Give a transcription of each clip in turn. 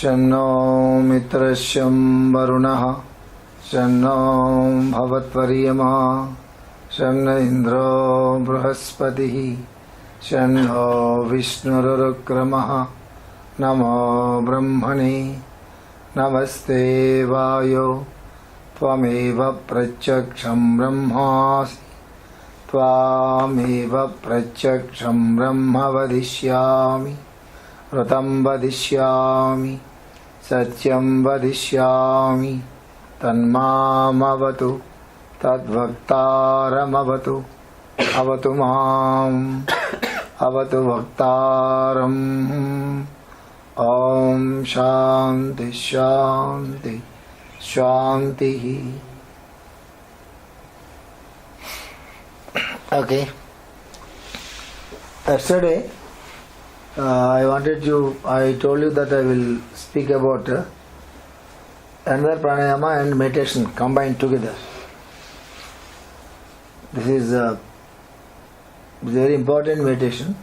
शन्नो मित्रस्यं वरुणः शन्नो भवत्वर्यमा शन्न इन्द्रो बृहस्पतिः शन्नो विष्णुरुक्रमः नमो ब्रह्मणे नमस्ते वायो त्वमेव प्रत्यक्षं ब्रह्मासि त्वामेव प्रत्यक्षं ब्रह्म वदिष्यामि ऋतं वदिष्यामि सत्यं वदिष्यामि तन्मामवतु तद्वक्तारमवतु अवतु माम् अवतु वक्तारम् ॐ शान्ति शान्ति शान्तिः. Okay. Yesterday I told you that I will speak about another pranayama and meditation combined together. This is a very important meditation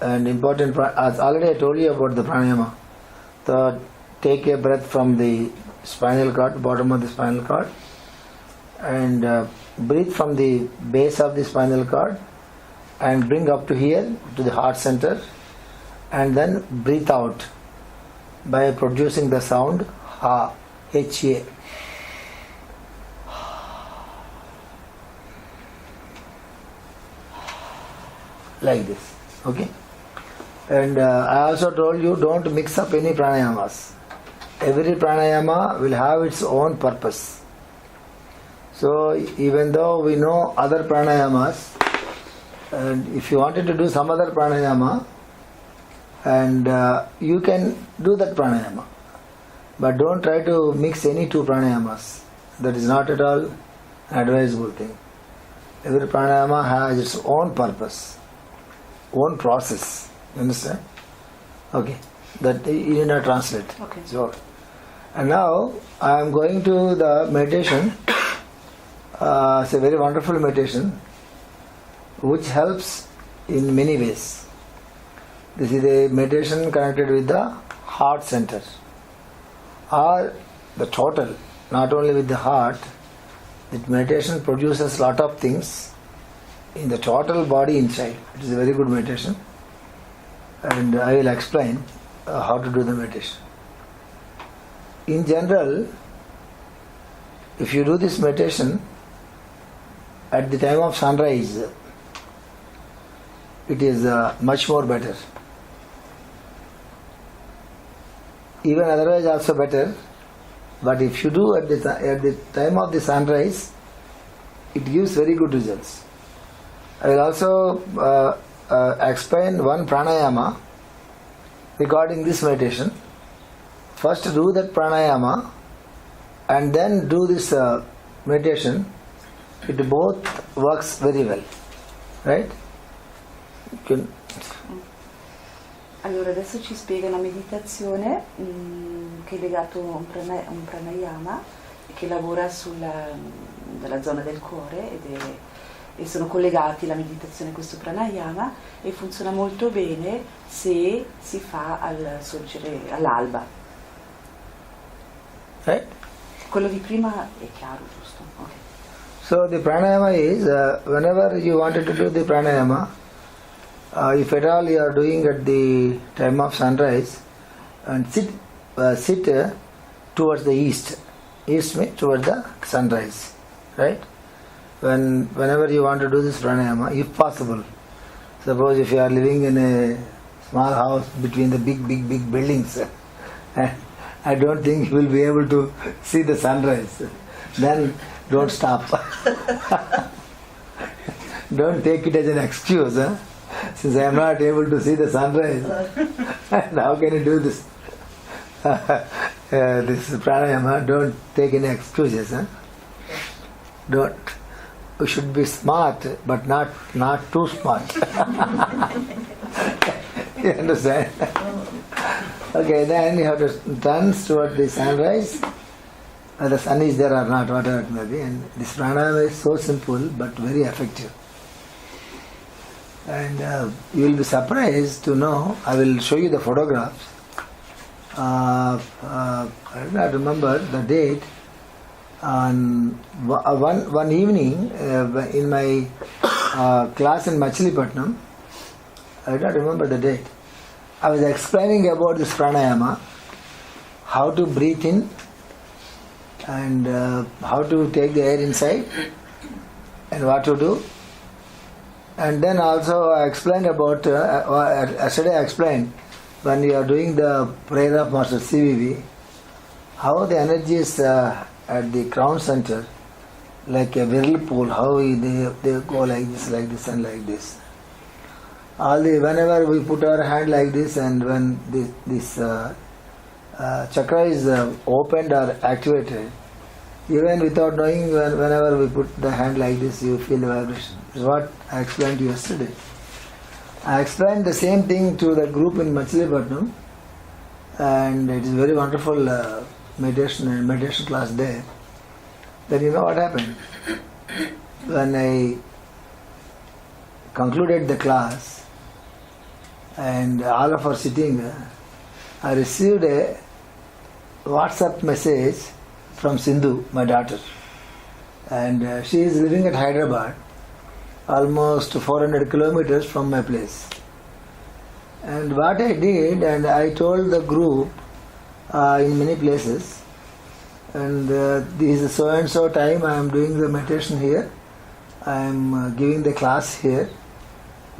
and important. As already I told you about the pranayama. So take a breath from the spinal cord, bottom of the spinal cord, and breathe from the base of the spinal cord and bring up to here to the heart center, and then breathe out by producing the sound ha, ha. Like this, okay? And I also told you don't mix up any pranayamas. Every pranayama will have its own purpose. So even though we know other pranayamas, and if you wanted to do some other pranayama, and you can do that pranayama, but don't try to mix any two pranayamas. That is not at all an advisable thing. Every pranayama has its own purpose, own process. You understand? Okay. That you need not translate. Okay. So, and now I am going to the meditation. It's a very wonderful meditation which helps in many ways. This is a meditation connected with the heart center or the total, not only with the heart. That meditation produces lot of things in the total body inside. It is a very good meditation, and I will explain how to do the meditation. In general, if you do this meditation at the time of sunrise, it is much more better. Even otherwise also better, but if you do at the time of the sunrise, it gives very good results. I will also explain one pranayama regarding this meditation. First do that pranayama and then do this meditation. It both works very well, right? Allora adesso ci spiega una meditazione che è legato a un pranayama che lavora nella zona del cuore e sono collegati la meditazione a questo pranayama, e funziona molto bene se si fa al sorgere all'alba. Right? Quello di prima è chiaro, giusto? Okay. So the pranayama is whenever you wanted to do the pranayama, if at all you are doing at the time of sunrise, and sit towards the east means towards the sunrise, right? Whenever you want to do this pranayama, if possible, suppose if you are living in a small house between the big buildings, I don't think you will be able to see the sunrise. Then don't stop. Don't take it as an excuse. Since I am not able to see the sunrise, how can you do this? This pranayama, don't take any excuses. Don't. You should be smart, but not too smart. You understand? Okay, then you have to turn towards the sunrise. The sun is there or not, whatever it may be. And this pranayama is so simple but very effective. And you will be surprised to know, I will show you the photographs. I do not remember the date. On one evening in my class in Machilipatnam, I do not remember the date, I was explaining about this pranayama, how to breathe in and how to take the air inside and what to do. And then also I explained about, yesterday I explained, when you are doing the prayer of Master CVV, how the energy is at the crown center, like a whirlpool, how they go like this and like this. Whenever we put our hand like this and when this chakra is opened or activated, even without knowing, whenever we put the hand like this, you feel the vibration. This is what I explained yesterday. I explained the same thing to the group in Machilipatnam, and it is very wonderful meditation class there. Then you know what happened? When I concluded the class and all of us sitting, I received a WhatsApp message from Sindhu, my daughter, and she is living at Hyderabad, almost 400 kilometers from my place. And what I did, and I told the group in many places, and this is so and so time I am doing the meditation here, I am giving the class here,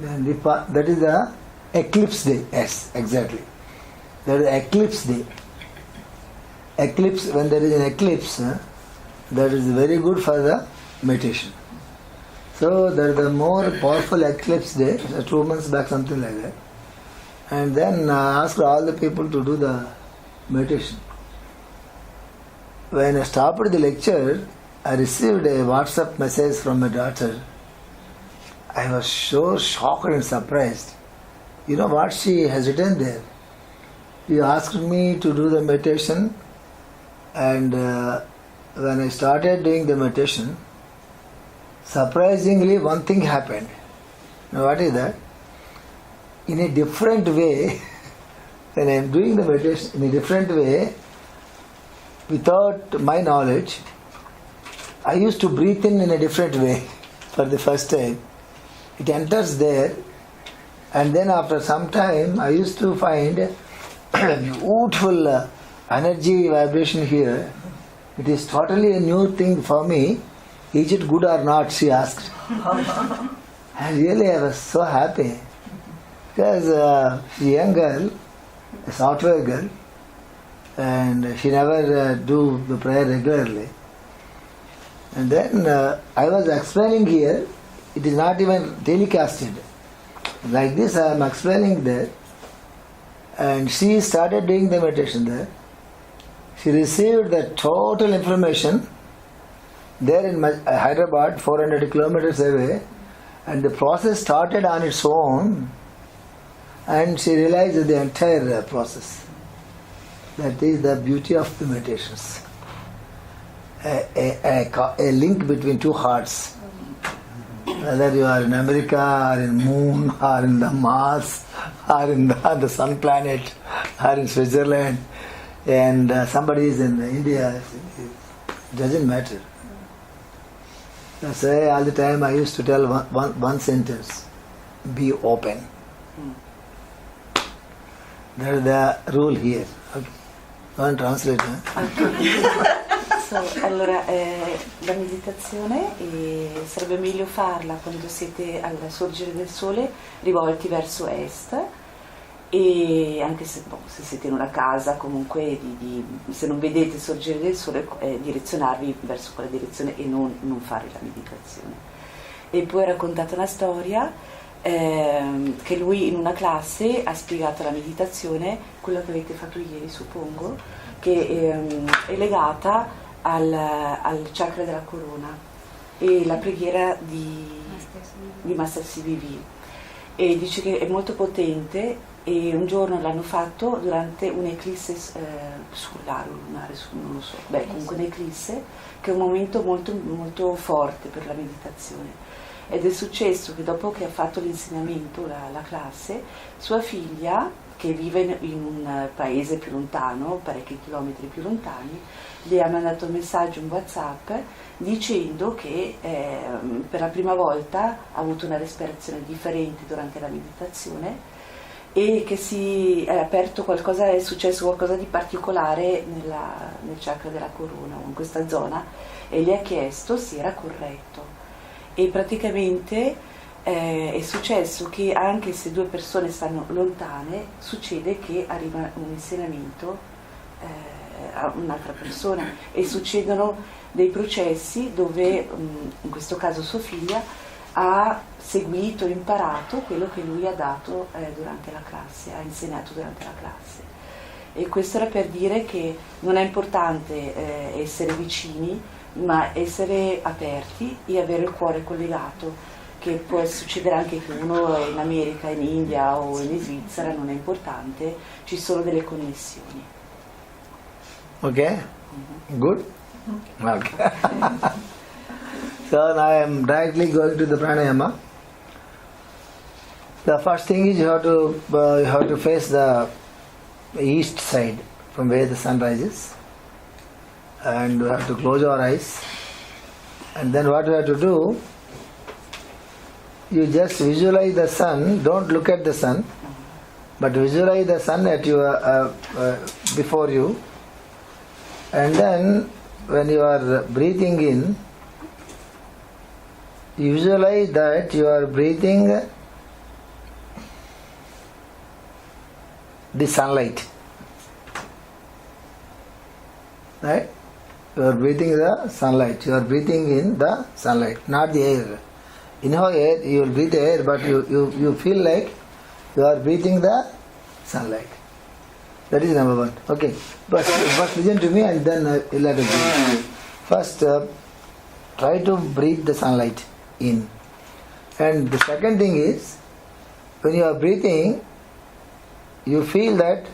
and that is the eclipse day. Yes, exactly. That is eclipse day. Eclipse, when there is an eclipse, that is very good for the meditation. So there is a more powerful eclipse day, 2 months back, something like that. And then I asked all the people to do the meditation. When I stopped the lecture, I received a WhatsApp message from my daughter. I was so shocked and surprised. You know what she has written there? She asked me to do the meditation, and when I started doing the meditation, surprisingly one thing happened. Now what is that? In a different way, when I am doing the meditation in a different way, without my knowledge, I used to breathe in a different way for the first time. It enters there, and then after some time I used to find beautiful energy vibration here. It is totally a new thing for me. Is it good or not? She asked. And really I was so happy, because she's a young girl, a software girl, and she never do the prayer regularly. And then I was explaining here, it is not even telecasted. Like this I am explaining there, and she started doing the meditation there. She received the total information there in Hyderabad, 400 kilometers away, and the process started on its own, and she realized the entire process. That is the beauty of the meditations. A link between two hearts. Whether you are in America, or in Moon, or in the Mars, or in the Sun planet, or in Switzerland, and somebody is in India, it doesn't matter. That's why all the time I used to tell one sentence: be open. That is the rule here. Okay. Don't translate. Allora, la meditazione sarebbe meglio farla quando siete al sorgere del sole rivolti verso est, e anche se siete in una casa, comunque se non vedete il sorgere del sole, direzionarvi verso quella direzione e non fare la meditazione. E poi ha raccontato una storia che lui in una classe ha spiegato la meditazione, quella che avete fatto ieri suppongo, che è legata al chakra della corona e la preghiera di Master CVV, e dice che è molto potente, e un giorno l'hanno fatto durante un'eclisse solare, lunare, non lo so, comunque un'eclisse, che è un momento molto, molto forte per la meditazione. ed è successo che dopo che ha fatto l'insegnamento, la classe, sua figlia, che vive in un paese più lontano, parecchi chilometri più lontani, le ha mandato un messaggio, un WhatsApp, dicendo che per la prima volta ha avuto una respirazione differente durante la meditazione e che si è aperto qualcosa, è successo qualcosa di particolare nel chakra della corona o in questa zona, e gli ha chiesto se era corretto. E praticamente è successo che anche se due persone stanno lontane, succede che arriva un insegnamento a un'altra persona e succedono dei processi dove in questo caso sua figlia ha seguito, imparato quello che lui ha dato durante la classe, ha insegnato durante la classe. E questo era per dire che non è importante essere vicini, ma essere aperti e avere il cuore collegato, che può succedere anche che uno è in America, in India o in Svizzera, non è importante, ci sono delle connessioni. Okay? Good? Okay. So now I am directly going to the pranayama. The first thing is you have to face the east side from where the sun rises, and we have to close our eyes. And then what you have to do, you just visualize the sun. Don't look at the sun, but visualize the sun at your before you. And then when you are breathing in, you visualize that you are breathing the sunlight. Right? You are breathing the sunlight. You are breathing in the sunlight, not the air. Inhale air, you will breathe the air, but you feel like you are breathing the sunlight. That is number one. Okay. But first listen to me and then you'll have to breathe. First, try to breathe the sunlight in. And the second thing is, when you are breathing, you feel that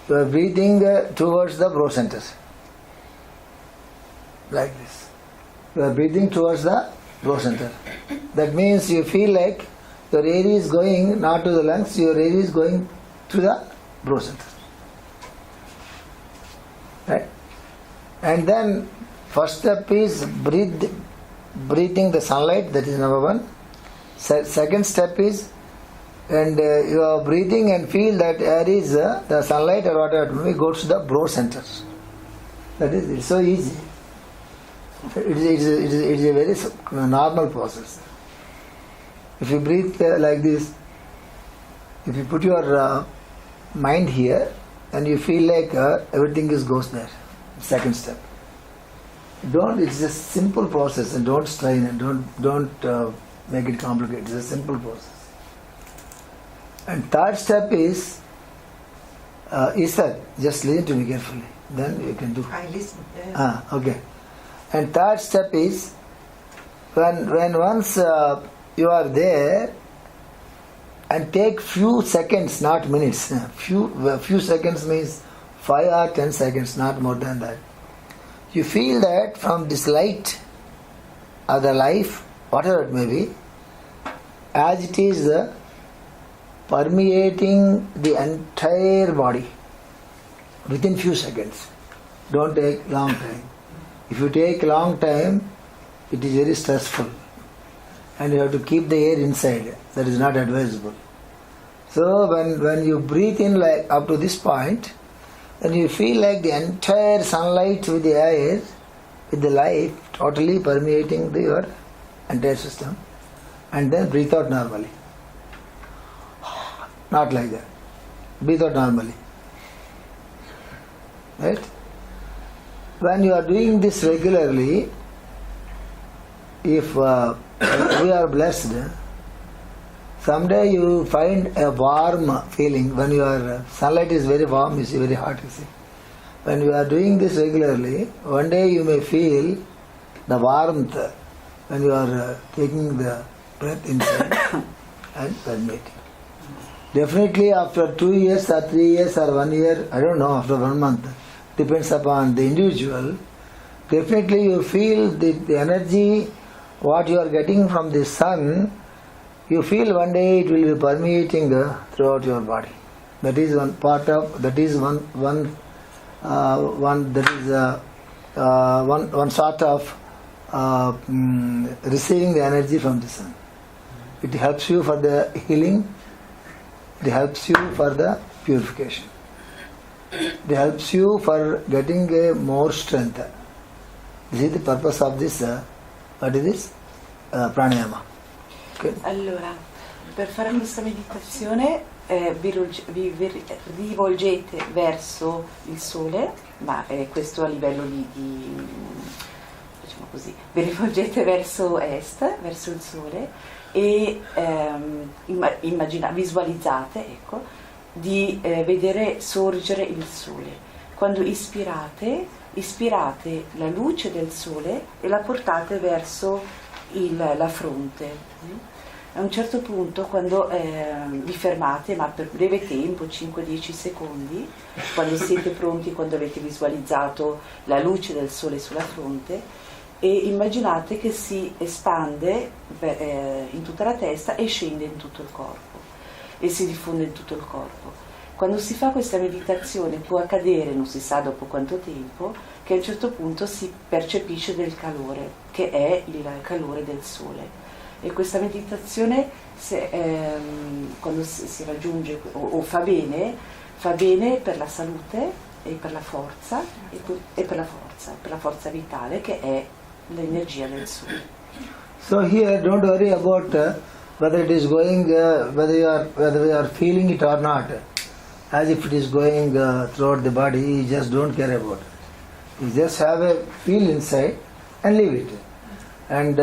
you are breathing towards the brow center. Like this. You are breathing towards the brow center. That means you feel like your air is going not to the lungs, your air is going to the brow center. Right? And then first step is breathing the sunlight, that is number one. Second step is, and you are breathing and feel that air is the sunlight or whatever goes to the brow center. That is, it's so easy. It is a very normal process. If you breathe like this, if you put your mind here and you feel like everything goes there. Second step. It's a simple process, and don't strain and don't make it complicated. It's a simple process. And third step is that just listen to me carefully. Then you can do. I listen. Okay. And third step is when once you are there, and take few seconds, not minutes. Few seconds means 5 or 10 seconds, not more than that. You feel that from this light or the life, whatever it may be, as it is permeating the entire body within few seconds. Don't take long time. If you take long time, it is very stressful, and you have to keep the air inside. That is not advisable. So when you breathe in like up to this point, then you feel like the entire sunlight with the air, with the light totally permeating your entire system, and then breathe out normally. Not like that. Breathe out normally. Right? When you are doing this regularly, if we are blessed, someday you find a warm feeling. When your sunlight is very warm, you see, very hot, you see. When you are doing this regularly, one day you may feel the warmth when you are taking the breath inside and permeating. Definitely after 2 years or 3 years or 1 year, I don't know, after 1 month, depends upon the individual, definitely you feel the energy what you are getting from the sun, you feel one day it will be permeating throughout your body. That is one part of, that is one sort of receiving the energy from the sun. It helps you for the healing, it helps you for the purification, it helps you for getting a more strength. This is the purpose of this, what is this? Pranayama. Okay. Allora, per fare questa meditazione vi rivolgete verso il sole, ma questo a livello diciamo così, vi rivolgete verso est, verso il sole e visualizzate, ecco, di vedere sorgere il sole. Quando ispirate la luce del sole e la portate verso la fronte. A un certo punto, quando vi fermate, ma per breve tempo, 5-10 secondi, quando siete pronti, quando avete visualizzato la luce del sole sulla fronte, e immaginate che si espande in tutta la testa e scende in tutto il corpo e si diffonde in tutto il corpo. Quando si fa questa meditazione può accadere, non si sa dopo quanto tempo, che a un certo punto si percepisce del calore, che è il calore del sole. E questa meditazione, quando si raggiunge o fa bene per la salute e per la forza, per la forza vitale, che è l'energia del sole. So here don't worry about whether it is going, whether you are feeling it or not. As if it is going throughout the body, you just don't care about it. You just have a feel inside and leave it. And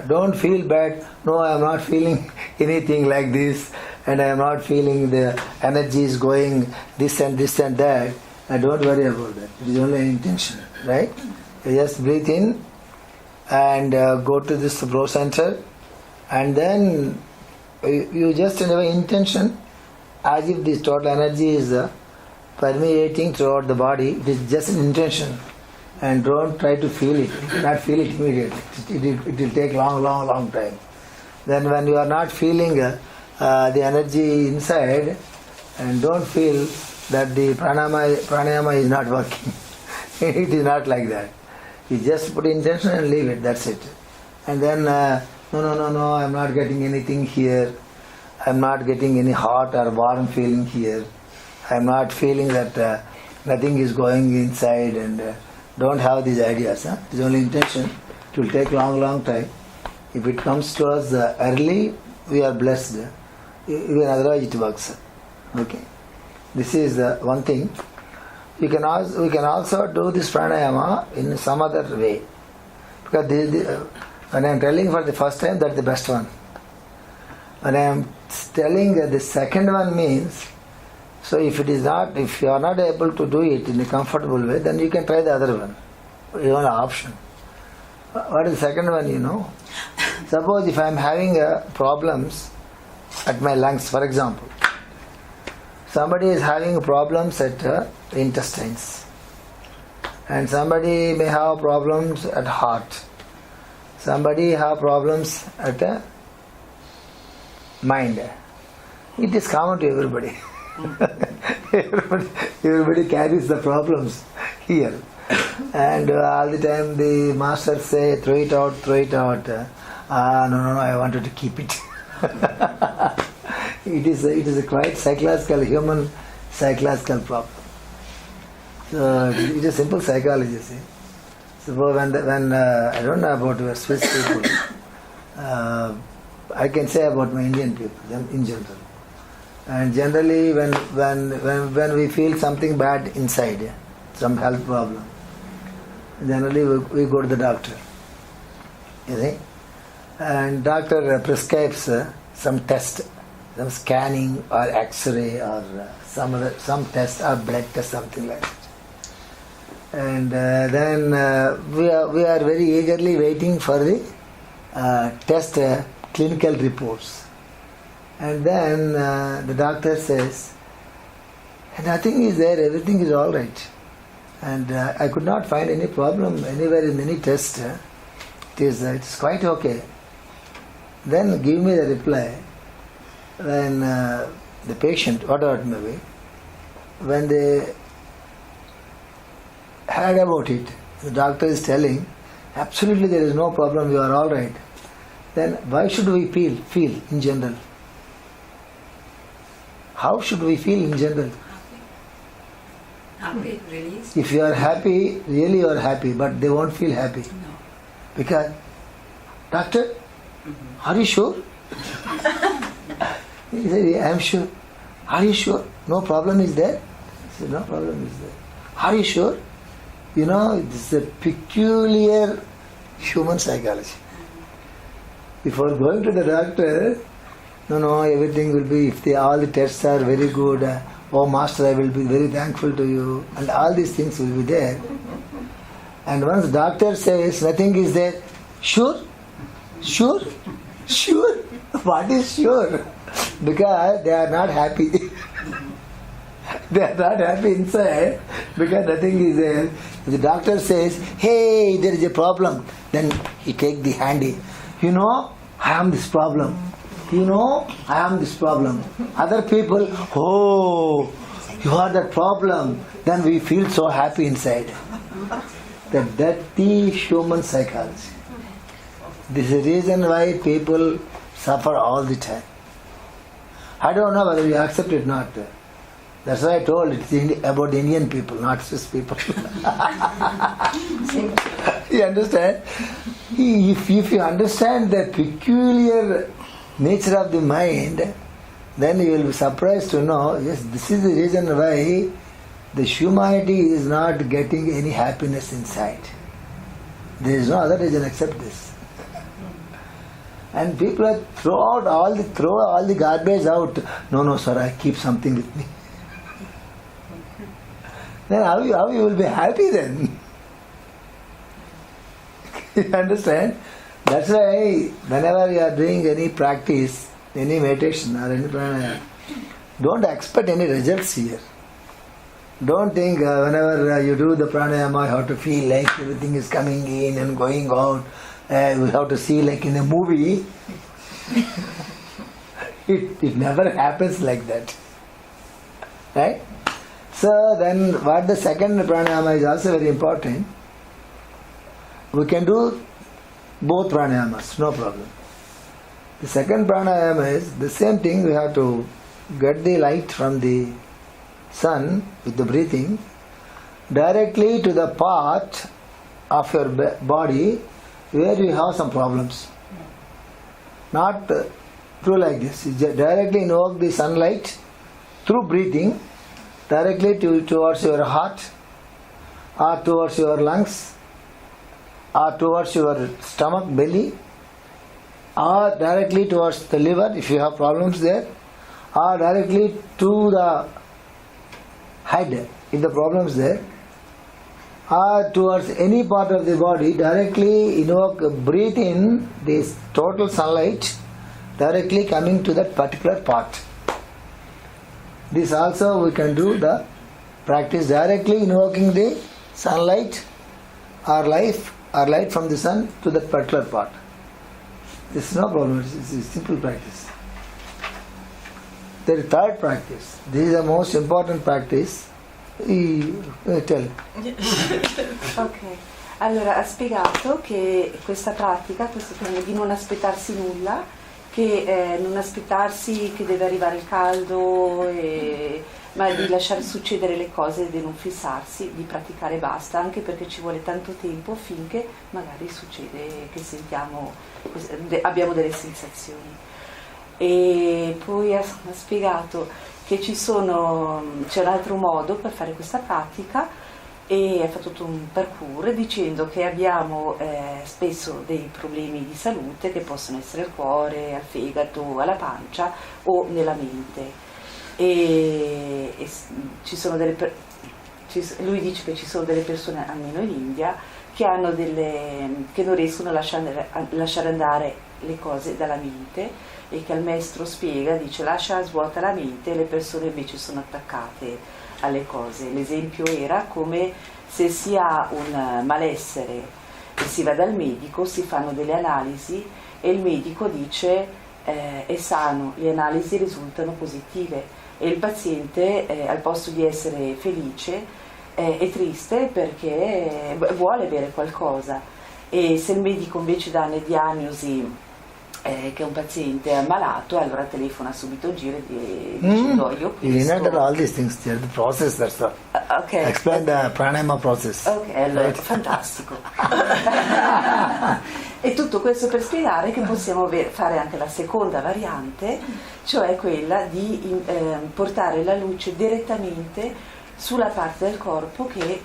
don't feel bad. No, I am not feeling anything like this, and I am not feeling the energy is going this and this and that. Don't worry about that. It is only an intention, right? You just breathe in and go to this flow center, and then you just have an intention as if this total energy is permeating throughout the body. It is just an intention. And don't try to feel it. You cannot feel it immediately. It will take long time. Then when you are not feeling the energy inside, and don't feel that the pranayama is not working. It is not like that. You just put intention and leave it, that's it. And then, no, I am not getting anything here. I am not getting any hot or warm feeling here. I am not feeling that nothing is going inside, and don't have these ideas. It is only intention. It will take long time. If it comes to us early, we are blessed. Even otherwise it works. Okay. This is one thing. We can also do this pranayama in some other way. Because when I am telling for the first time, that's the best one. When I am telling the second one means, so if you are not able to do it in a comfortable way, then you can try the other one. You have an option. What is the second one, Suppose if I am having problems at my lungs, for example. Somebody is having problems at the intestines. And somebody may have problems at heart. Somebody have problems at mind. It is common to everybody. Everybody carries the problems here, and all the time the masters say, throw it out. No, I wanted to keep it. It is a quite psychological, human psychological problem. So it is simple psychology. See. So when I don't know about your Swiss people, I can say about my Indian people in general. And generally, when we feel something bad inside, some health problem, generally we go to the doctor. You see, and doctor prescribes some test, some scanning or X-ray or some test or blood test, something like that. And then we are very eagerly waiting for the test clinical reports. And then the doctor says, nothing is there, everything is all right. And I could not find any problem anywhere in any test. it's quite okay. Then give me the reply when the patient, whatever it may be, when they heard about it, the doctor is telling, absolutely there is no problem, you are all right. Then why should we feel in general? How should we feel in general? Happy, really? If you are happy, really you are happy, but they won't feel happy. No. Because, doctor, are you sure? He said, I am sure. Are you sure? No problem is there? He said, no problem is there. Are you sure? You know, this is a peculiar human psychology. Before going to the doctor, no, everything will be, if all the tests are very good, oh master, I will be very thankful to you, and all these things will be there. And once doctor says nothing is there, sure? Sure? Sure? What is sure? Because they are not happy. They are not happy inside because nothing is there. The doctor says, hey, there is a problem. Then he takes the handy. You know, I am this problem. You know, I am this problem. Other people, oh, you are that problem. Then we feel so happy inside. That's the human psychology. This is the reason why people suffer all the time. I don't know whether you accept it or not. That's why I told it's about Indian people, not Swiss people. You understand? If you understand the peculiar nature of the mind, then you will be surprised to know, yes, this is the reason why the humanity is not getting any happiness inside. There is no other reason except this. And people are throw all the garbage out. No, sir, I keep something with me. Then how you will be happy then? You understand? That's why whenever you are doing any practice, any meditation or any pranayama, don't expect any results here. Don't think whenever you do the pranayama you have to feel like everything is coming in and going out. You have to see like in a movie. It never happens like that. Right? So then what the second pranayama is also very important. We can do both pranayamas, no problem. The second pranayama is the same thing. We have to get the light from the sun with the breathing directly to the part of your body where you have some problems. Not through like this. You directly invoke the sunlight through breathing directly towards your heart or towards your lungs or towards your stomach, belly, or directly towards the liver if you have problems there, or directly to the head if the problem is there, or towards any part of the body. Directly breathe in this total sunlight directly coming to that particular part. This also we can do the practice directly invoking the sunlight or light from the sun to that particular part. This is no problem, it's a simple practice. There is third practice. This is the most important practice. Tell. Ok, allora ha spiegato che questa pratica, questo di non aspettarsi nulla, che non aspettarsi che deve arrivare il caldo, ma di lasciare succedere le cose e di non fissarsi, di praticare basta, anche perché ci vuole tanto tempo finché magari succede che abbiamo delle sensazioni. E poi ha spiegato che c'è un altro modo per fare questa pratica e ha fatto tutto un parkour dicendo che abbiamo spesso dei problemi di salute che possono essere al cuore, al fegato, alla pancia o nella mente. E lui dice che ci sono delle persone, almeno in India, che non riescono a lasciare andare le cose dalla mente, e che il maestro spiega, dice svuota la mente, e le persone invece sono attaccate alle cose. L'esempio era come se si ha un malessere che si va dal medico, si fanno delle analisi e il medico dice è sano, le analisi risultano positive e il paziente al posto di essere felice è triste perché vuole avere qualcosa, e se il medico invece dà una diagnosi che un paziente è ammalato, allora telefona subito giro e dice io You questo. invented all these things here, the process, that's all. Ok. Explain the pranayama process. Ok, allora, Right. fantastico. E tutto questo per spiegare che possiamo fare anche la seconda variante, cioè quella di portare la luce direttamente sulla parte del corpo che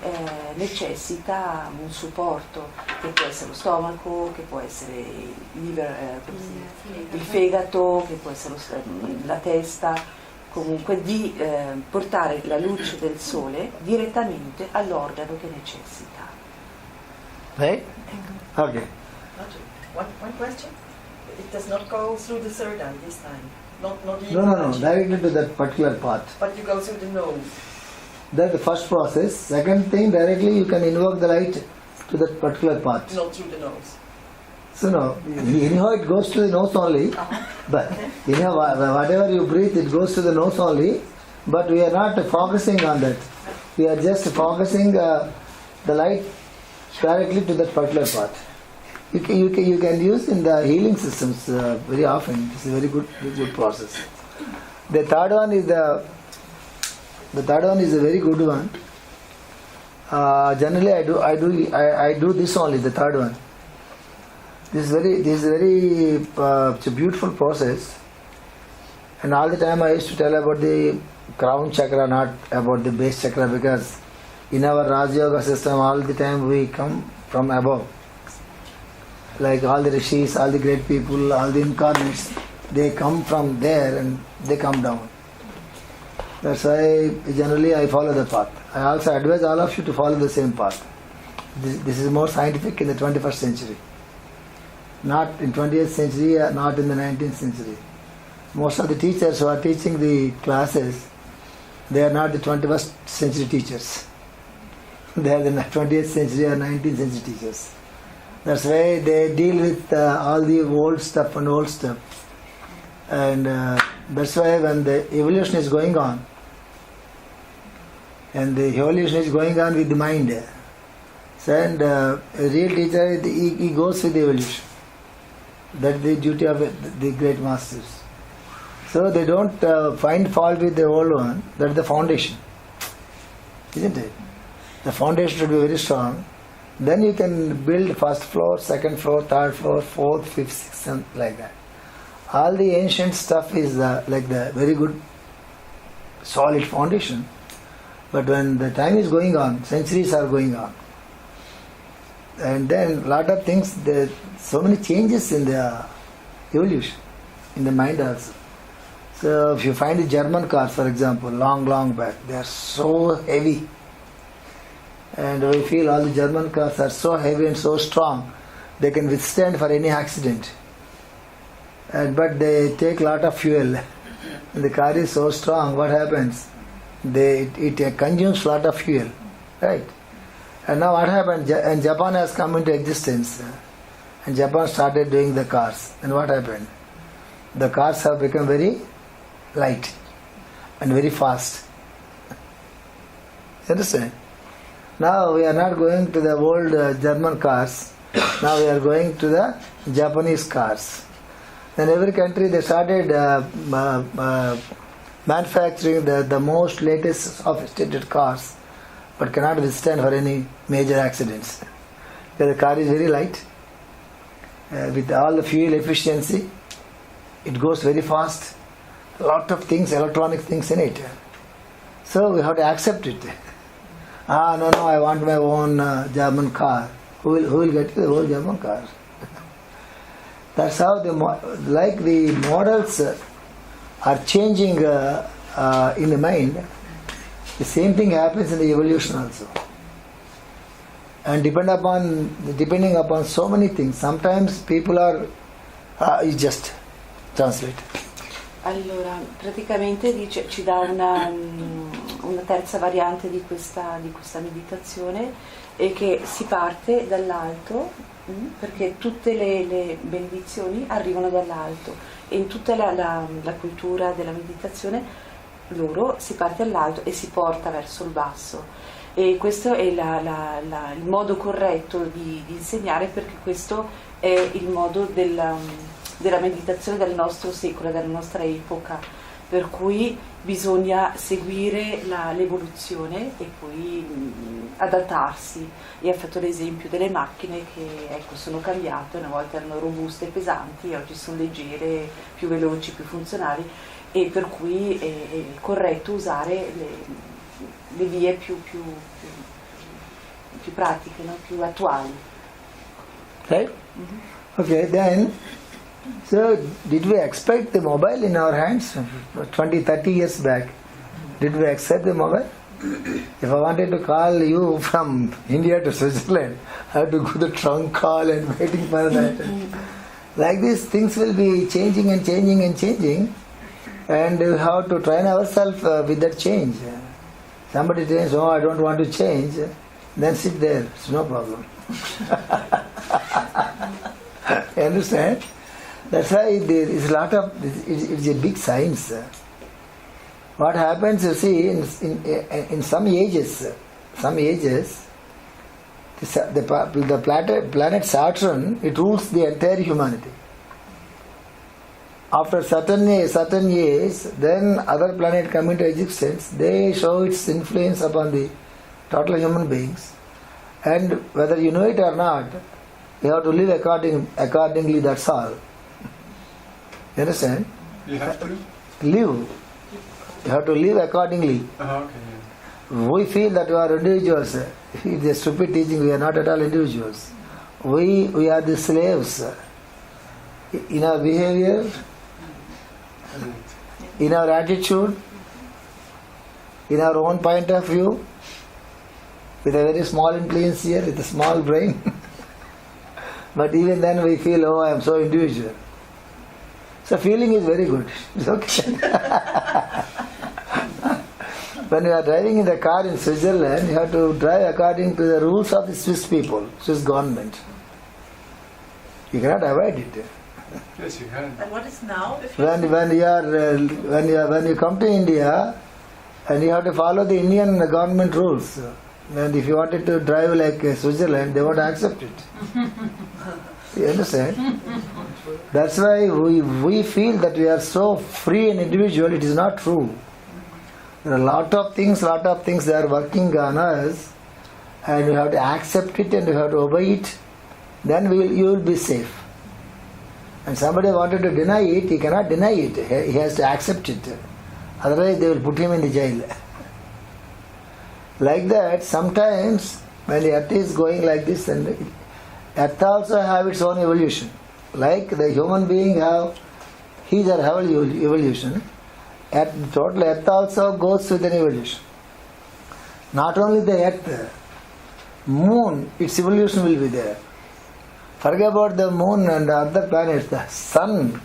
necessita un supporto, che può essere lo stomaco, che può essere il fegato, che può essere la testa, comunque di portare la luce del sole direttamente all'organo che necessita. Right? Okay. One question. It does not go through the third eye this time. Not the No, directly to that particular part. But you go through the nose. That's the first process. Second thing, directly you can invoke the light to that particular part. Not through the nose. So no, anyhow it goes to the nose only, but anyhow whatever you breathe it goes to the nose only, but we are not focusing on that. We are just focusing the light directly to that particular part. You can use in the healing systems very often. It's a very good process. The third one is a very good one. Generally I do this only, the third one. This is very it's a beautiful process, and all the time I used to tell about the crown chakra, not about the base chakra, because in our Raj Yoga system all the time we come from above. Like all the rishis, all the great people, all the incarnates, they come from there and they come down. That's why generally I follow the path. I also advise all of you to follow the same path. This is more scientific in the 21st century. Not in 20th century, not in the 19th century. Most of the teachers who are teaching the classes, they are not the 21st century teachers. They are the 20th century or 19th century teachers. That's why they deal with all the old stuff, and that's why when the evolution is going on, and the evolution is going on with the mind, and a real teacher, he goes with the evolution. That's the duty of the great masters. So they don't find fault with the old one. That's the foundation, isn't it? The foundation should be very strong. Then you can build first floor, second floor, third floor, fourth, fifth, sixth, and like that. All the ancient stuff is like the very good solid foundation. But when the time is going on, centuries are going on, and then lot of things, there so many changes in the evolution, in the mind also. So if you find the German cars, for example, long back, they are so heavy. And we feel all the German cars are so heavy and so strong, they can withstand for any accident. But they take lot of fuel. And the car is so strong, what happens? It consumes lot of fuel, right? And now what happened? And Japan has come into existence. And Japan started doing the cars. And what happened? The cars have become very light and very fast. You understand? Now we are not going to the old German cars. Now we are going to the Japanese cars. In every country they started manufacturing the most latest sophisticated cars, but cannot withstand for any major accidents. Because the car is very light, with all the fuel efficiency, it goes very fast. A lot of things, electronic things in it. So we have to accept it. No, I want my own German car. Who will get the whole German car? That's how the models are changing in the mind. The same thing happens in the evolution also. And depending upon so many things, sometimes people are, you just translate. Allora, praticamente ci dà una terza variante di questa meditazione, e che si parte dall'alto, perché tutte le benedizioni arrivano dall'alto, e in tutta la cultura della meditazione loro si parte dall'alto e si porta verso il basso, e questo è il modo corretto di insegnare, perché questo è il modo della meditazione del nostro secolo, della nostra epoca, per cui bisogna seguire l'evoluzione e poi adattarsi. E ha fatto l'esempio delle macchine che sono cambiate, una volta erano robuste e pesanti, oggi sono leggere, più veloci, più funzionali, e per cui è corretto usare le vie più pratiche, no? Più attuali. Right? Okay, then, so did we expect the mobile in our hands 20, 30 years back? Did we accept the mobile? If I wanted to call you from India to Switzerland, I have to go the trunk call and waiting for that. Like this, things will be changing and changing and changing, and we have to train ourselves with that change. Somebody says, "Oh, I don't want to change," then sit there. It's no problem. You understand? That's why there is a lot of. It's a big science. What happens, you see, in some ages, the planet Saturn, it rules the entire humanity. After certain years, then other planets come into existence. They show its influence upon the total human beings, and whether you know it or not, you have to live accordingly. That's all. You understand? You have to live. You have to live accordingly. okay. Yeah. We feel that we are individuals. It's a stupid teaching. We are not at all individuals. We are the slaves in our behavior, in our attitude, in our own point of view, with a very small influence here, with a small brain. But even then we feel, oh, I am so individual. So feeling is very good. It's okay. When you are driving in the car in Switzerland, you have to drive according to the rules of the Swiss people, Swiss government. You cannot avoid it. Yes, you can. And what is now? If When you come to India, and you have to follow the Indian government rules. And if you wanted to drive like Switzerland, they won't accept it. You understand? That's why we feel that we are so free and individual. It is not true. There are a lot of things they are working on us, and we have to accept it and we have to obey it. Then you will be safe. And somebody wanted to deny it, he cannot deny it. He has to accept it. Otherwise they will put him in the jail. Like that, sometimes when the earth is going like this, and earth also have its own evolution. Like the human being have his or her evolution, total earth also goes with an evolution. Not only the earth, moon, its evolution will be there. Forget about the moon and the other planets, the sun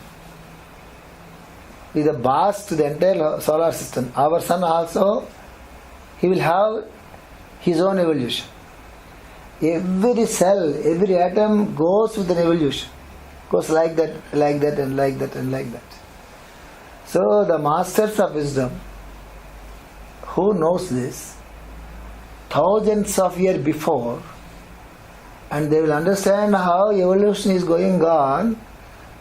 is the base to the entire solar system. Our sun also, he will have his own evolution. Every cell, every atom goes with an evolution. Goes like that, like that, and like that, and like that. So the masters of wisdom, who knows this, thousands of years before, and they will understand how evolution is going on,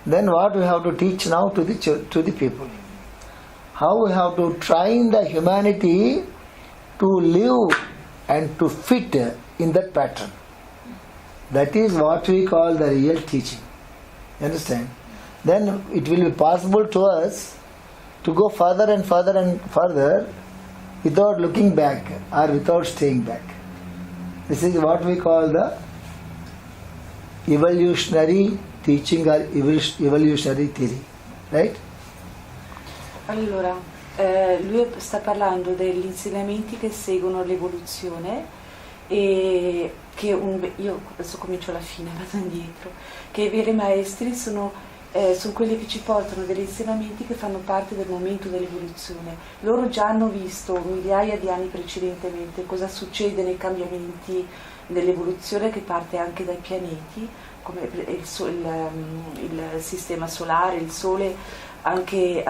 then what we have to teach now to the people. How we have to train the humanity to live and to fit in that pattern. That is what we call the real teaching. You understand? Then it will be possible to us to go further and further and further without looking back or without staying back. This is what we call the evolutionary teaching or evolutionary theory. Right? Allora, lui sta parlando degli insegnamenti che seguono l'evoluzione, e che io adesso comincio alla fine, vado indietro, che i veri maestri sono quelli che ci portano degli insegnamenti che fanno parte del momento dell'evoluzione. Loro già hanno visto migliaia di anni precedentemente cosa succede nei cambiamenti dell'evoluzione che parte anche dai pianeti, come il sistema solare, il Sole, anche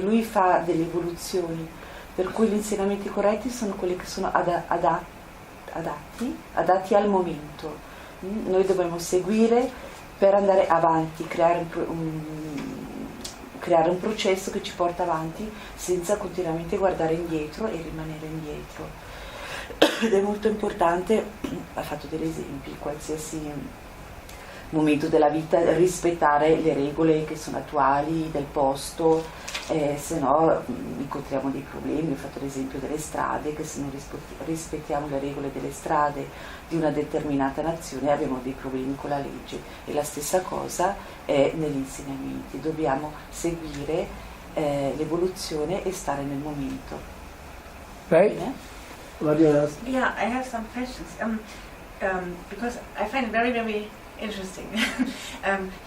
lui fa delle evoluzioni, per cui gli insegnamenti corretti sono quelli che sono adatti al momento. Noi dobbiamo seguire per andare avanti, creare un processo che ci porta avanti senza continuamente guardare indietro e rimanere indietro. Ed è molto importante, ha fatto degli esempi, qualsiasi momento della vita rispettare le regole che sono attuali del posto, se no incontriamo dei problemi. Ho fatto l'esempio delle strade, che se non rispettiamo le regole delle strade di una determinata nazione abbiamo dei problemi con la legge, e la stessa cosa è negli insegnamenti, dobbiamo seguire l'evoluzione e stare nel momento. Right? What do you ask? Yeah, I have some questions. Because I find it very, very interesting.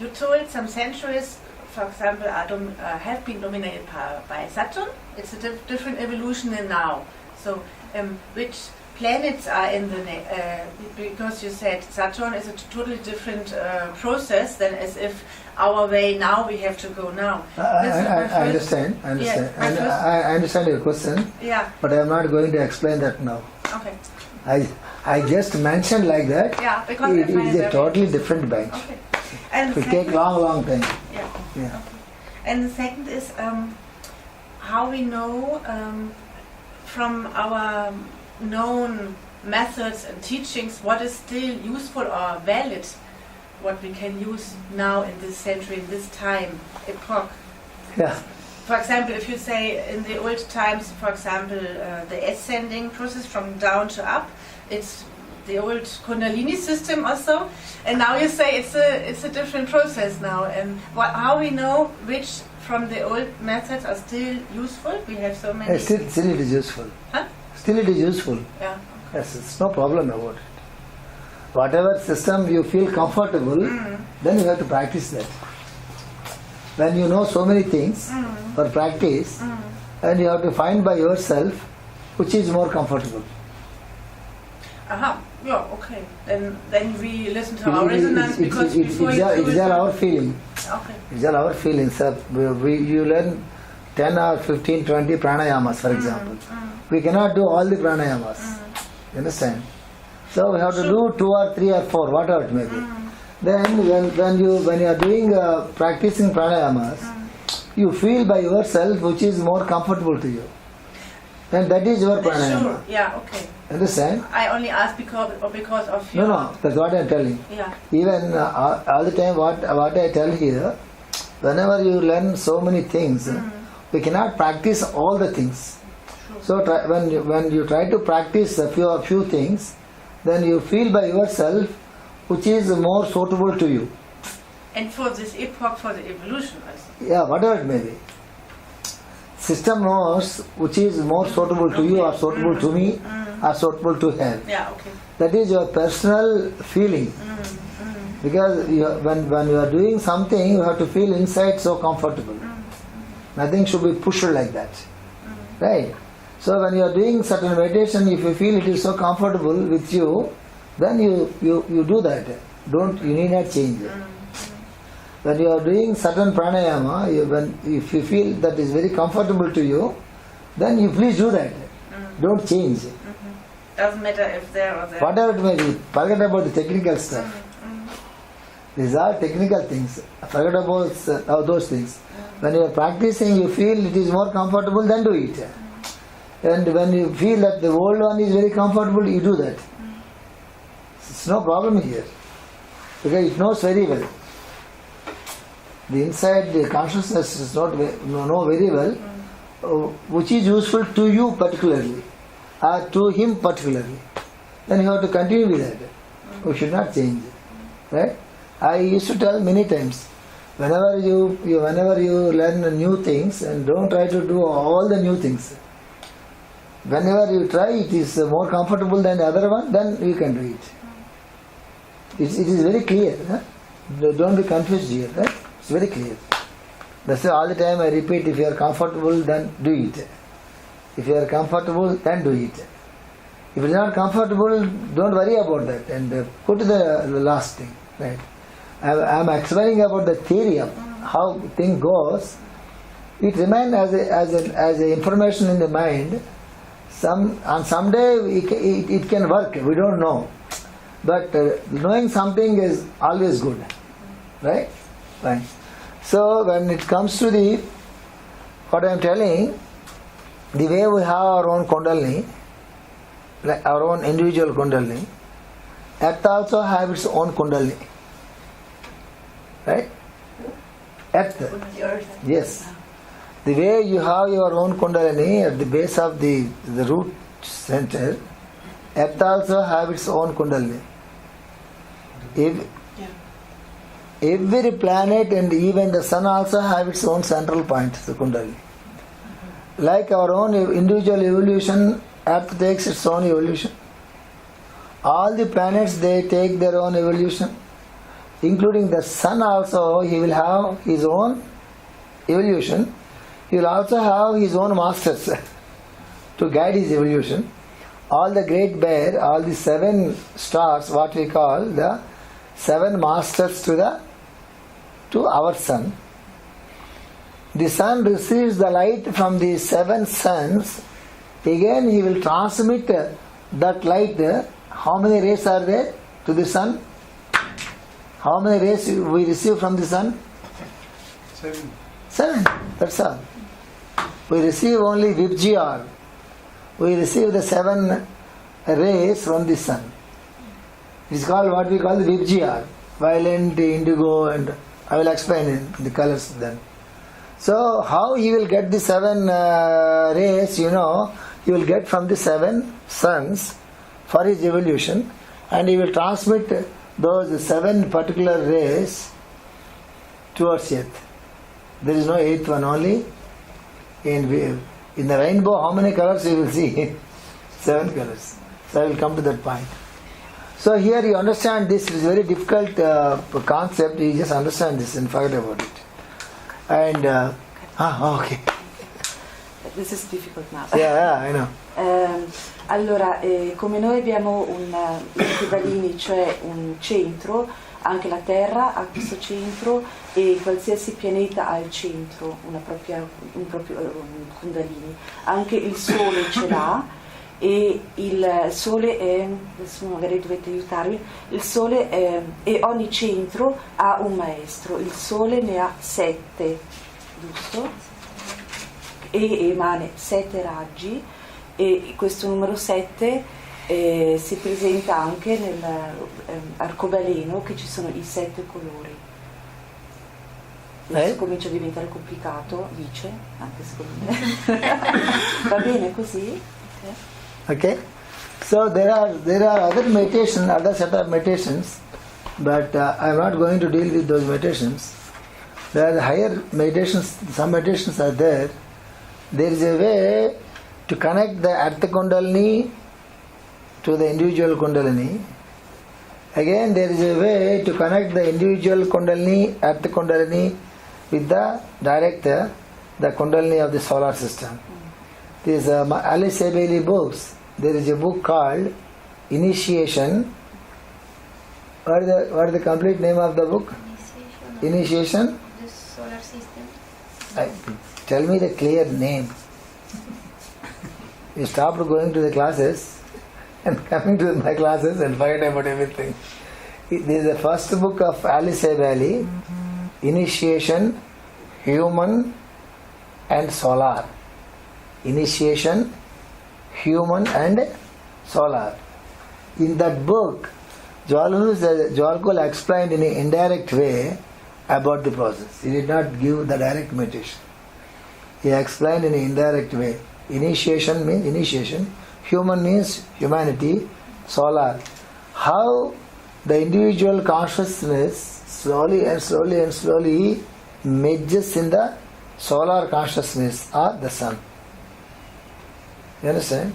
You told some centuries, for example, have been dominated by Saturn. It's a different evolution than now. So, which planets are in the because you said Saturn is a totally different process than as if our way now we have to go now. I understand. Yes, I understand your question, yeah. but I am not going to explain that now. Okay. I just mentioned like that. Yeah, because It is a totally different bench. Okay. And It will take long time. Yeah. Yeah. Okay. And the second is how we know from our known methods and teachings what is still useful or valid, what we can use now in this century, in this time, epoch. Yeah. For example, if you say in the old times, for example, the ascending process from down to up, it's the old Kundalini system also, and now you say it's a different process now. And how we know which from the old methods are still useful? We have so many. Still it is useful. Huh? Still it is useful. Yeah. Yes, it's no problem about it. Whatever system you feel comfortable, then you have to practice that. When you know so many things for practice, and you have to find by yourself which is more comfortable. Aha. Yeah. Okay. Then we listen to our resonance because before you It's all our feeling. Okay. It's all our feelings. You learn 10 or 15, 20 pranayamas, for example. We cannot do all the pranayamas. You understand? So we have to do 2 or 3 or 4, whatever it may be. Then when you are doing practicing pranayamas, you feel by yourself which is more comfortable to you. Then that is your pranayama. Sure. Yeah. Okay. Understand? I only ask because of your. No, that's what I am telling. Yeah. Even all the time what I tell here, whenever you learn so many things, we cannot practice all the things. So when you try to practice a few things, then you feel by yourself which is more suitable to you. And for this epoch, for the evolution also. Yeah, whatever it may be. System knows which is more suitable to you or suitable to me or suitable to her. Yeah, okay. That is your personal feeling. Because when you are doing something, you have to feel inside so comfortable. Nothing should be pushed like that. Right? So when you are doing certain meditation, if you feel it is so comfortable with you, then you do that. You need not change it. When you are doing certain pranayama, if you feel that is very comfortable to you, then you please do that. Don't change. Doesn't matter if there or there. Whatever it may be, forget about the technical stuff. These are technical things. Forget about those things. When you are practicing, you feel it is more comfortable, then do it. And when you feel that the old one is very comfortable, you do that. It's no problem here. Because it knows very well. The inside, the consciousness does not know very well which is useful to you particularly or to him particularly. Then you have to continue with that. You should not change. Right? I used to tell many times, whenever you learn new things, and don't try to do all the new things. Whenever you try, it is more comfortable than the other one, then you can do it. It is very clear. Huh? Don't be confused here. Right? It's very clear. That's why all the time I repeat, if you are comfortable, then do it. If you are comfortable, then do it. If it's not comfortable, don't worry about that and go to the last thing. Right? I'm explaining about the theory of how thing goes. It remains as a information in the mind. Someday it can work. We don't know, but knowing something is always good, right? Fine. So when it comes to what I am telling, the way we have our own Kundalini, like our own individual Kundalini, Earth also have its own Kundalini, right? Earth, The earth. yes. The way you have your own Kundalini at the base of the root center, Earth also have its own Kundalini. Every planet and even the sun also have its own central point, the Kundalini. Like our own individual evolution, Earth takes its own evolution. All the planets, they take their own evolution. Including the sun also, he will have his own evolution. He will also have his own masters to guide his evolution. All the great bear, all the 7 stars, what we call the 7 masters to our sun. The sun receives the light from the 7 suns. Again he will transmit that light. How many rays are there to the sun? How many rays we receive from the sun? 7. 7. That's all. We receive only Vibgr. We receive the 7 rays from the sun. It's called what we call the Vibgr. Violet, indigo, and I will explain in the colors then. So how he will get the 7 rays, he will get from the 7 suns for his evolution, and he will transmit those 7 particular rays towards earth. There is no 8th one, only in the rainbow. How many colors you will see? 7 colors. So I will come to that point. So here you understand this is very difficult concept. You just understand this and forget about it. And okay. This is difficult now. Yeah, I know. Allora, come noi abbiamo i Kundalini, cioè un centro, anche la Terra ha questo centro e qualsiasi pianeta ha il centro, un proprio Kundalini. Anche il Sole ce l'ha e il Sole è, adesso magari dovete aiutarmi, il Sole è, e ogni centro ha un maestro. Il Sole ne ha 7, giusto? E emane 7 raggi, e questo numero 7 si presenta anche nell'arcobaleno, che ci sono i 7 colori. Adesso comincia a diventare complicato, dice, anche secondo me. Va bene così? Okay. So there are other meditations, other set of meditations, but I am not going to deal with those meditations. There are higher meditations. Some meditations are there. There is a way to connect the Artha Kundalini to the individual Kundalini. Again, there is a way to connect the individual Kundalini, Artha Kundalini, with the director, the Kundalini of the solar system. These Alice Bailey books. There is a book called Initiation. What is the complete name of the book? Initiation of the solar system. Tell me the clear name. You stopped going to the classes and coming to my classes and forget about everything. This is the first book of Alice Bailey, Initiation, Human and Solar. Initiation, Human and Solar. In that book, Jwalkul explained in an indirect way about the process. He did not give the direct meditation. He explained in an indirect way. Initiation means initiation, human means humanity, solar. How the individual consciousness slowly and slowly and slowly merges in the solar consciousness or the sun. You understand?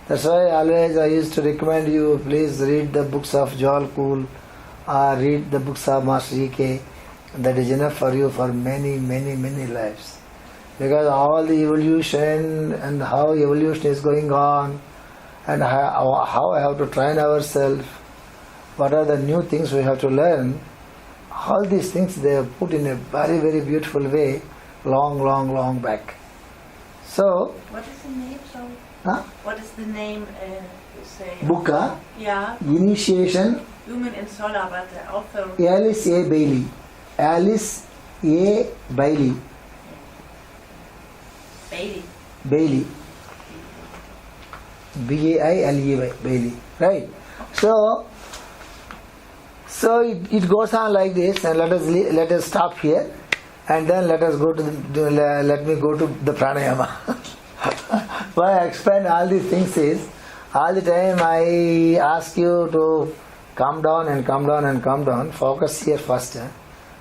That's why always I used to recommend you, please read the books of Jwalkul or read the books of Master E.K. That is enough for you for many, many, many lives. Because all the evolution and how evolution is going on and how I have to train ourselves, what are the new things we have to learn. All these things they have put in a very, very beautiful way, long back. So, What is the name? Sorry. huh? What is the name? You say. Book, Yeah. Initiation, Human in Solar, but the author. Alice A. Bailey. Alice A. Bailey. Bailey. Bailey. B-A-I-L-E-Y. Bailey. Right. So it goes on like this, and let us stop here, and then let us go to let me go to the pranayama. Why I explain all these things is, all the time I ask you to come down and come down and come down. Focus here first.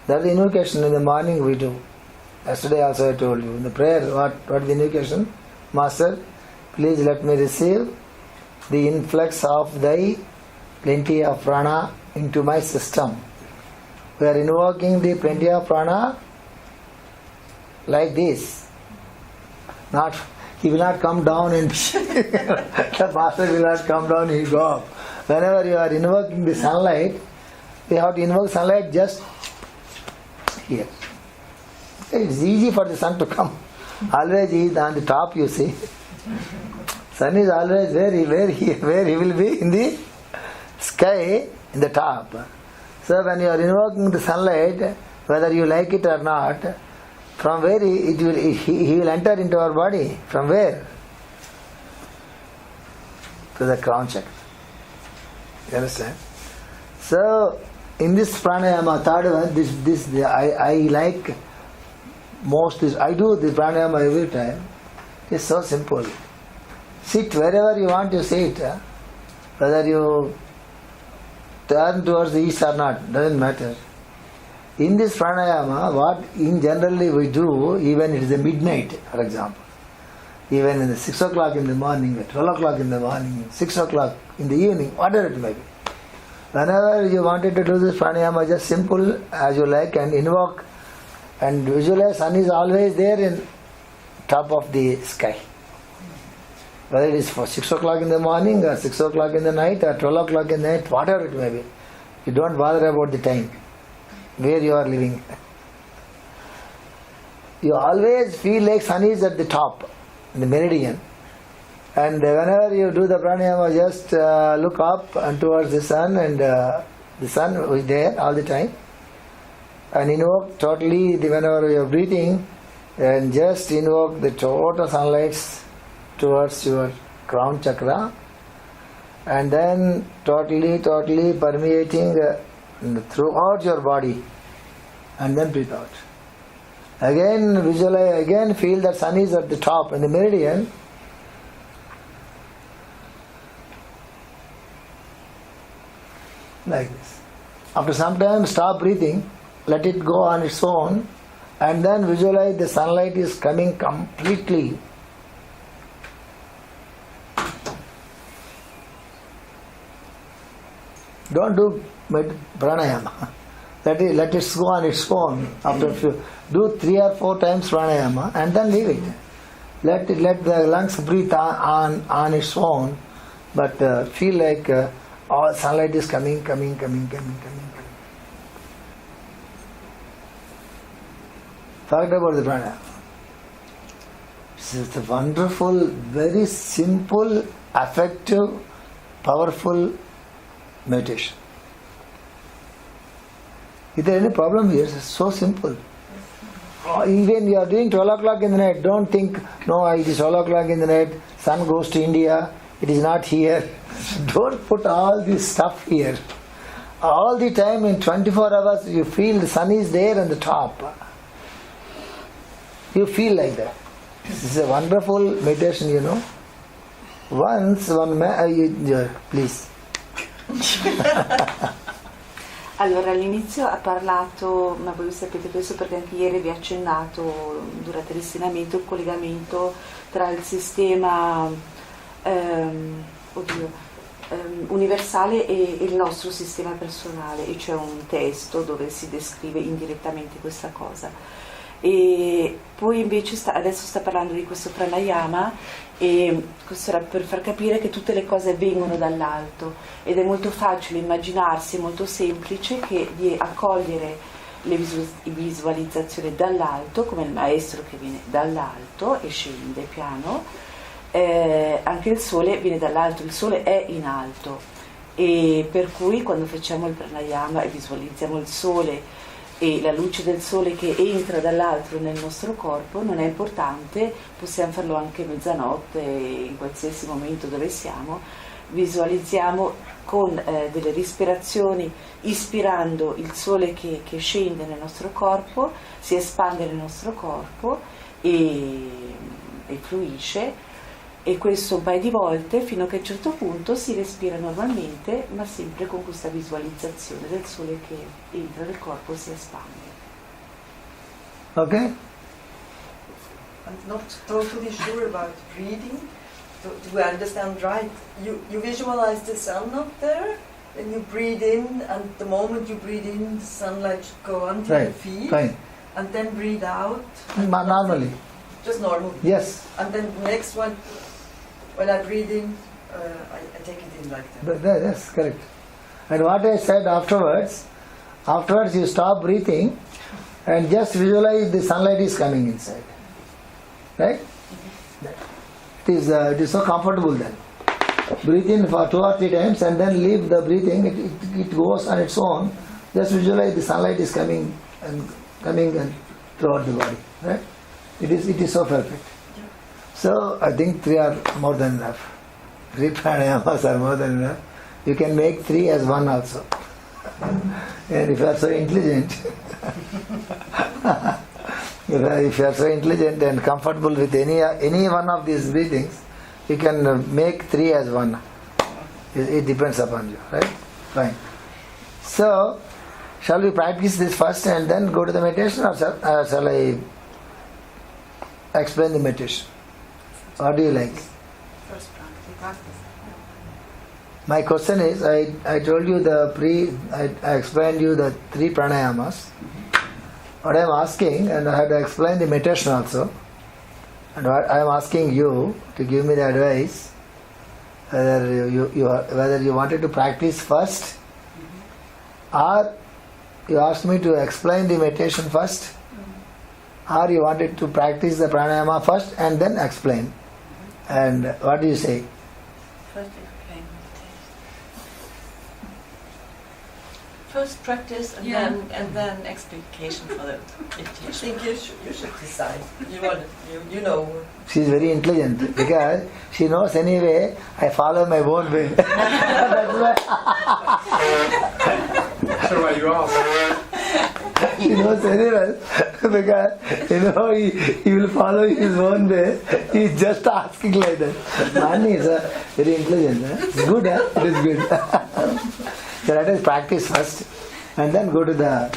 That is the invocation in the morning we do. Yesterday also I told you. In the prayer, what is the invocation? Master, please let me receive the influx of thy plenty of prana into my system. We are invoking the plenty of prana like this. Not, he will not come down and the master will not come down, he will go up. Whenever you are invoking the sunlight, you have to invoke sunlight just here. It's easy for the sun to come. Always he is on the top, you see. Sun is always where he will be in the sky, in the top. So when you are invoking the sunlight, whether you like it or not, from where he will enter into our body. From where? To the crown chakra. You understand? So in this pranayama, third one, I like most this. I do the pranayama every time. It's so simple. Sit wherever you want to sit. Whether you turn towards the east or not, doesn't matter. In this pranayama, what in generally we do, even it is a midnight, for example, even in the 6 o'clock in the morning, 12 o'clock in the morning, 6 o'clock in the evening, whatever it may be. Whenever you wanted to do this pranayama, just simple as you like, and invoke and visualize sun is always there in top of the sky. Whether it is for 6 o'clock in the morning or 6 o'clock in the night or 12 o'clock in the night, whatever it may be. You don't bother about the time, where you are living. You always feel like sun is at the top, in the meridian. And whenever you do the pranayama, just look up and towards the sun, and the sun is there all the time. And invoke totally, whenever you are breathing, and just invoke the total sunlight towards your crown chakra, and then totally permeating throughout your body, and then breathe out. Again visualize, again feel that sun is at the top in the meridian. Like this. After some time, stop breathing, let it go on its own, and then visualize the sunlight is coming completely. Don't do pranayama. Let it go on its own. After do 3 or 4 times pranayama and then leave it. Let the lungs breathe on its own, but feel like all sunlight is coming. Talked about the pranayama. It's a wonderful, very simple, effective, powerful meditation. Is there any problem here? It's so simple. Even you are doing 12 o'clock in the night, don't think, no, it is 12 o'clock in the night, sun goes to India, it is not here. Don't put all this stuff here. All the time in 24 hours you feel the sun is there on the top. You feel like that. This is a wonderful meditation, you know. Once one man, please. Allora all'inizio ha parlato, ma voi sapete questo perché anche ieri vi ho accennato durante l'insegnamento, il collegamento tra il sistema universale e il nostro sistema personale, e c'è un testo dove si descrive indirettamente questa cosa. E poi invece adesso sta parlando di questo pranayama, e questo era per far capire che tutte le cose vengono dall'alto ed è molto facile immaginarsi, molto semplice, che di accogliere le visualizzazioni dall'alto, come il maestro che viene dall'alto e scende piano. Anche il sole viene dall'alto, il sole è in alto, e per cui quando facciamo il pranayama e visualizziamo il sole e la luce del sole che entra dall'alto nel nostro corpo, non è importante, possiamo farlo anche mezzanotte, in qualsiasi momento dove siamo. Visualizziamo con delle respirazioni, ispirando il sole che scende nel nostro corpo, si espande nel nostro corpo e fluisce, e questo un paio di volte fino a che a un certo punto si respira normalmente, ma sempre con questa visualizzazione del sole che entra nel corpo e si espande. Okay? I'm not totally sure about breathing. Do I understand right? You visualize the sun up there, and you breathe in, and the moment you breathe in, the sunlight should go onto your feet, Fine. and then breathe out. Normally. Just normal. Yes. And then the next one, when I breathe in, I take it in like that. That's correct. And what I said afterwards you stop breathing and just visualize the sunlight is coming inside. Right? It is so comfortable then. Breathe in for 2 or 3 times and then leave the breathing. It goes on its own. Just visualize the sunlight is coming and throughout the body. Right? It is so perfect. So I think 3 are more than enough. 3 pranayamas are more than enough. You can make 3 as 1 also. And if you are so intelligent, if you are so intelligent and comfortable with any one of these breathings, you can make 3 as 1. It depends upon you, right? Fine. So, shall we practice this first and then go to the meditation, or shall I explain the meditation? What do you like? First practice. My question is, I told you I explained you the 3 pranayamas. What I am asking, and I had to explain the meditation also, and what I am asking you to give me the advice, whether you wanted to practice first, or you asked me to explain the meditation first, or you wanted to practice the pranayama first and then explain. And what do you say? First explain meditation. First practice and then explication for the I meditation. think you should decide. You know. She is very intelligent because she knows anyway I follow my own way. That's why So why you ask? he knows very well because he will follow his own way. He is just asking like that. Mani is very intelligent. It's good, it is good. So let us practice first and then go to the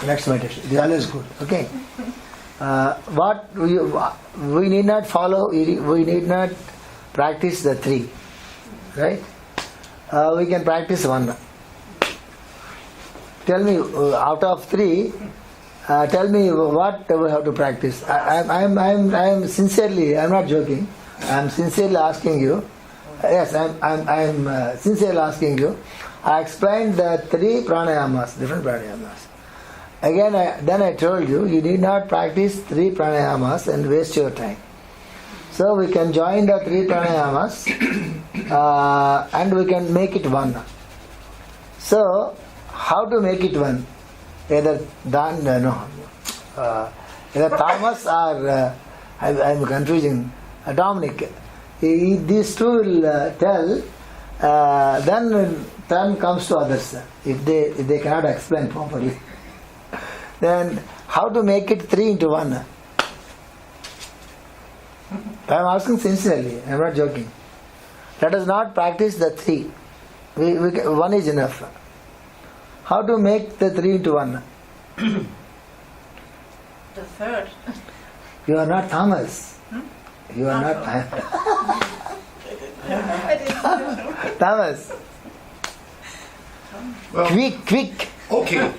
next meditation. This is always good. Okay. What we need not follow, we need not practice the 3, right? We can practice 1. Tell me, out of 3, tell me what we have to practice. I am sincerely, I am not joking. I am sincerely asking you. Yes, I am sincerely asking you. I explained the 3 pranayamas, different pranayamas. Again, then I told you, you need not practice 3 pranayamas and waste your time. So we can join the 3 pranayamas and we can make it 1. So, how to make it 1? Either either Thomas or I am confusing Dominic. These 2 will tell. Then turn comes to others if they cannot explain properly. Then how to make it 3 into 1? I am asking sincerely. I am not joking. Let us not practice the 3. 1 is enough. How to make the 3 into 1? The third. You are not Thomas. You are not Thomas. Well, Quick. okay.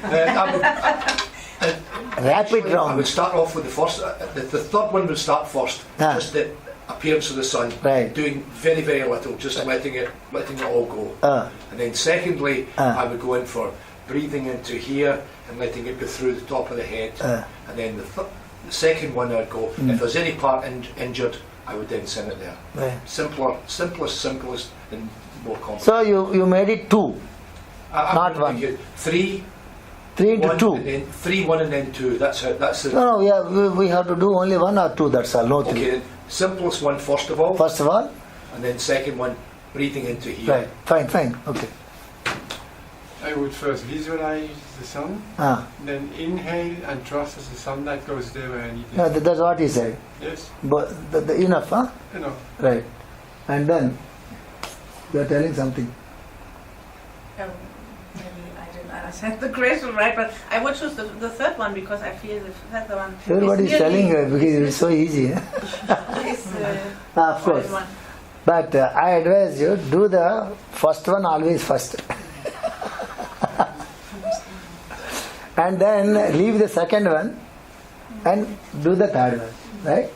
rapid I round. would start off with the first, the third one would start first, Ah. just the appearance of the sun, Right. doing very, very little, just letting it all go. And then secondly, I would go in for breathing into here and letting it go through the top of the head. And then the second one I'd go, if there's any part injured, I would then send it there. Right. Simplest, and more complex. So you made it 2, I not would one. make it 3, 3 into 2. and then 3, 1 and then 2. That's the No, we have to do only 1 or 2, that's all, no 3. okay. Then simplest one first of all, First of all, and then second one breathing into here. right, fine, okay. I would first visualize the sun, then inhale and trust as the sunlight goes there where I need it. Yeah, that's what he said. Yes, But enough, huh? enough. Right. And then you are telling something. Maybe I didn't understand the question right, but I would choose the third one because I feel the third one. Everybody is telling her because it's so easy. Huh? Of course. One. But I advise you, do the first one always first. And then leave the second one and do the third one. Right?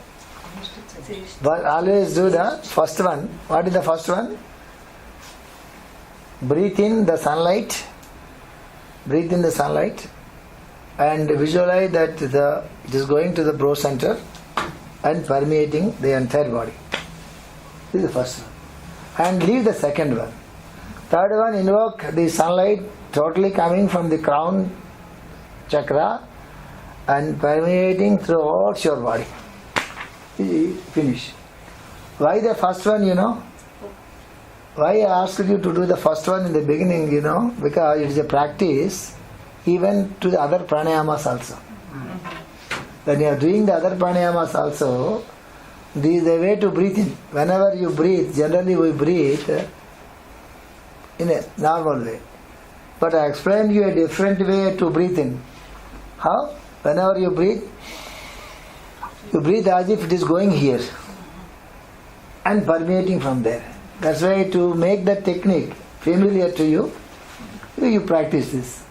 But always do the first one. What is the first one? Breathe in the sunlight. Breathe in the sunlight. And visualize that it is going to the brow center and permeating the entire body. This is the first one. And leave the second one. Third one, invoke the sunlight totally coming from the crown chakra and permeating throughout your body. Finish. Why the first one, you know? Why I asked you to do the first one in the beginning, you know? Because it is a practice even to the other pranayamas also. When you are doing the other pranayamas also, this is the way to breathe in. Whenever you breathe, generally we breathe in a normal way. But I explained you a different way to breathe in. How? Whenever you breathe as if it is going here and permeating from there. That's why to make that technique familiar to you, you practice this.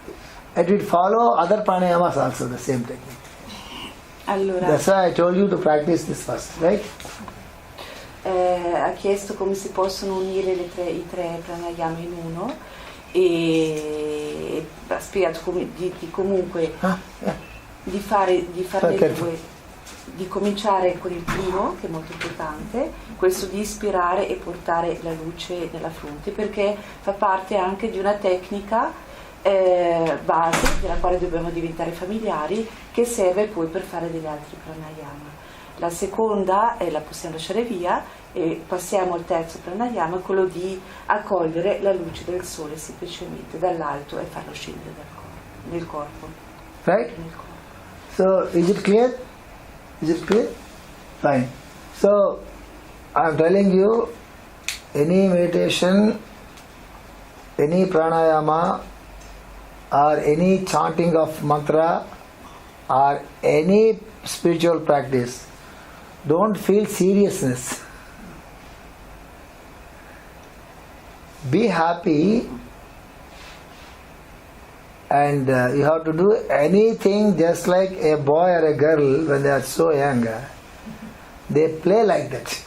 It will follow other pranayamas also, the same technique. Allora, That's why I told you to practice this first, right? ha chiesto come si possono unire i tre pranayama in uno e ha spiegato comunque di farne due, di cominciare con il primo, che è molto importante, questo di ispirare e portare la luce nella fronte, perché fa parte anche di una tecnica base della quale dobbiamo diventare familiari, che serve poi per fare degli altri pranayama. La seconda la possiamo lasciare via e passiamo al terzo pranayama, quello di accogliere la luce del sole semplicemente dall'alto e farlo scendere nel corpo. Right? So, is it clear? Is it clear? Fine. So, I am telling you, any meditation, any pranayama, or any chanting of mantra, or any spiritual practice, don't feel seriousness. Be happy, and you have to do anything just like a boy or a girl when they are so young. They play like that.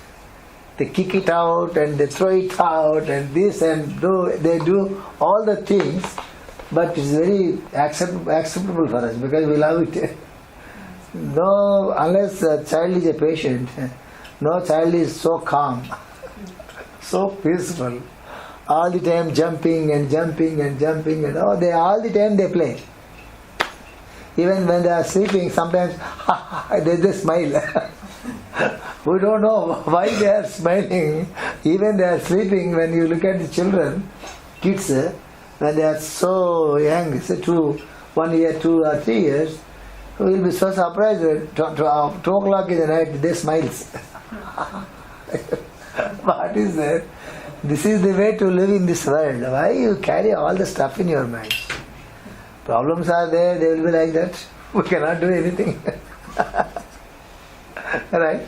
They kick it out and they throw it out and this and they do all the things, but it's very acceptable for us because we love it. No, unless a child is a patient, no child is so calm, so peaceful. All the time jumping and jumping and jumping and all the time they play. Even when they are sleeping, sometimes they smile. We don't know why they are smiling. Even they are sleeping. When you look at the children, kids, when they are so young, say 1 year, 2 or 3 years, you will be so surprised at 2 o'clock in the night they smiles. What is that? This is the way to live in this world. Why you carry all the stuff in your mind? Problems are there, they will be like that. We cannot do anything. Right?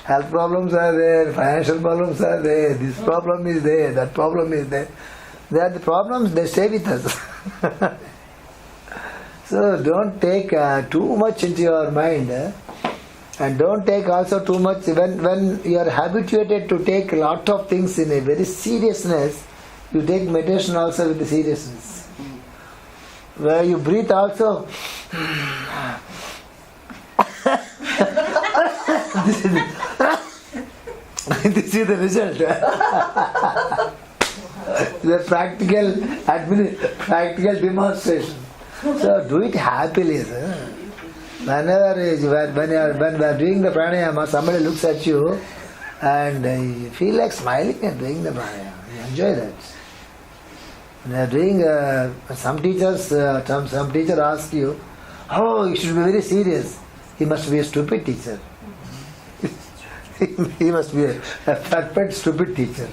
Health problems are there, financial problems are there, this problem is there, that problem is there. They are the problems, they stay with us. So don't take too much into your mind. And don't take also too much when you are habituated to take a lot of things in a very seriousness, you take meditation also with the seriousness. Where you breathe also. This is the result. The practical demonstration. So do it happily. Sir. When we are doing the pranayama, somebody looks at you and you feel like smiling and doing the pranayama. You enjoy that. When you are doing, some teacher asks you, oh, you should be very serious. He must be a stupid teacher. He must be a perfect stupid teacher.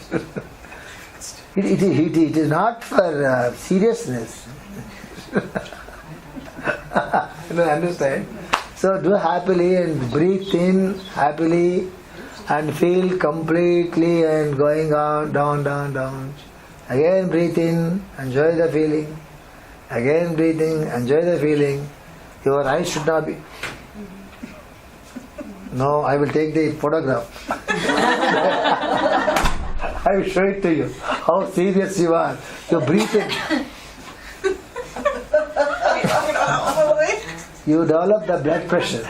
It is not for seriousness. You understand? So do happily and breathe in happily and feel completely and going on, down. Again breathe in, enjoy the feeling. Again breathing, enjoy the feeling. Your eyes should not be. No, I will take the photograph. I will show it to you. How serious you are. You breathe in. You develop the blood pressure.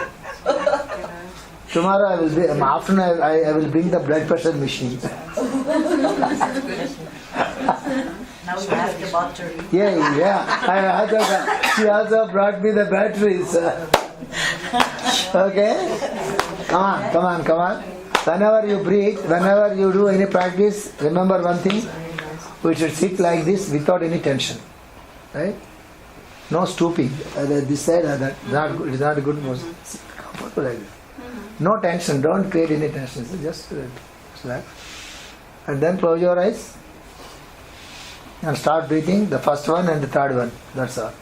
Tomorrow afternoon I will bring the blood pressure machine. Now you have the battery. Yeah. She also brought me the batteries. Okay? Come on. Whenever you breathe, whenever you do any practice, remember one thing. We should sit like this without any tension. Right? No stooping. This side, that it is not a good motion. Comfortable like this. No tension. Don't create any tension. So just relax. And then close your eyes and start breathing. The first one and the third one. That's all.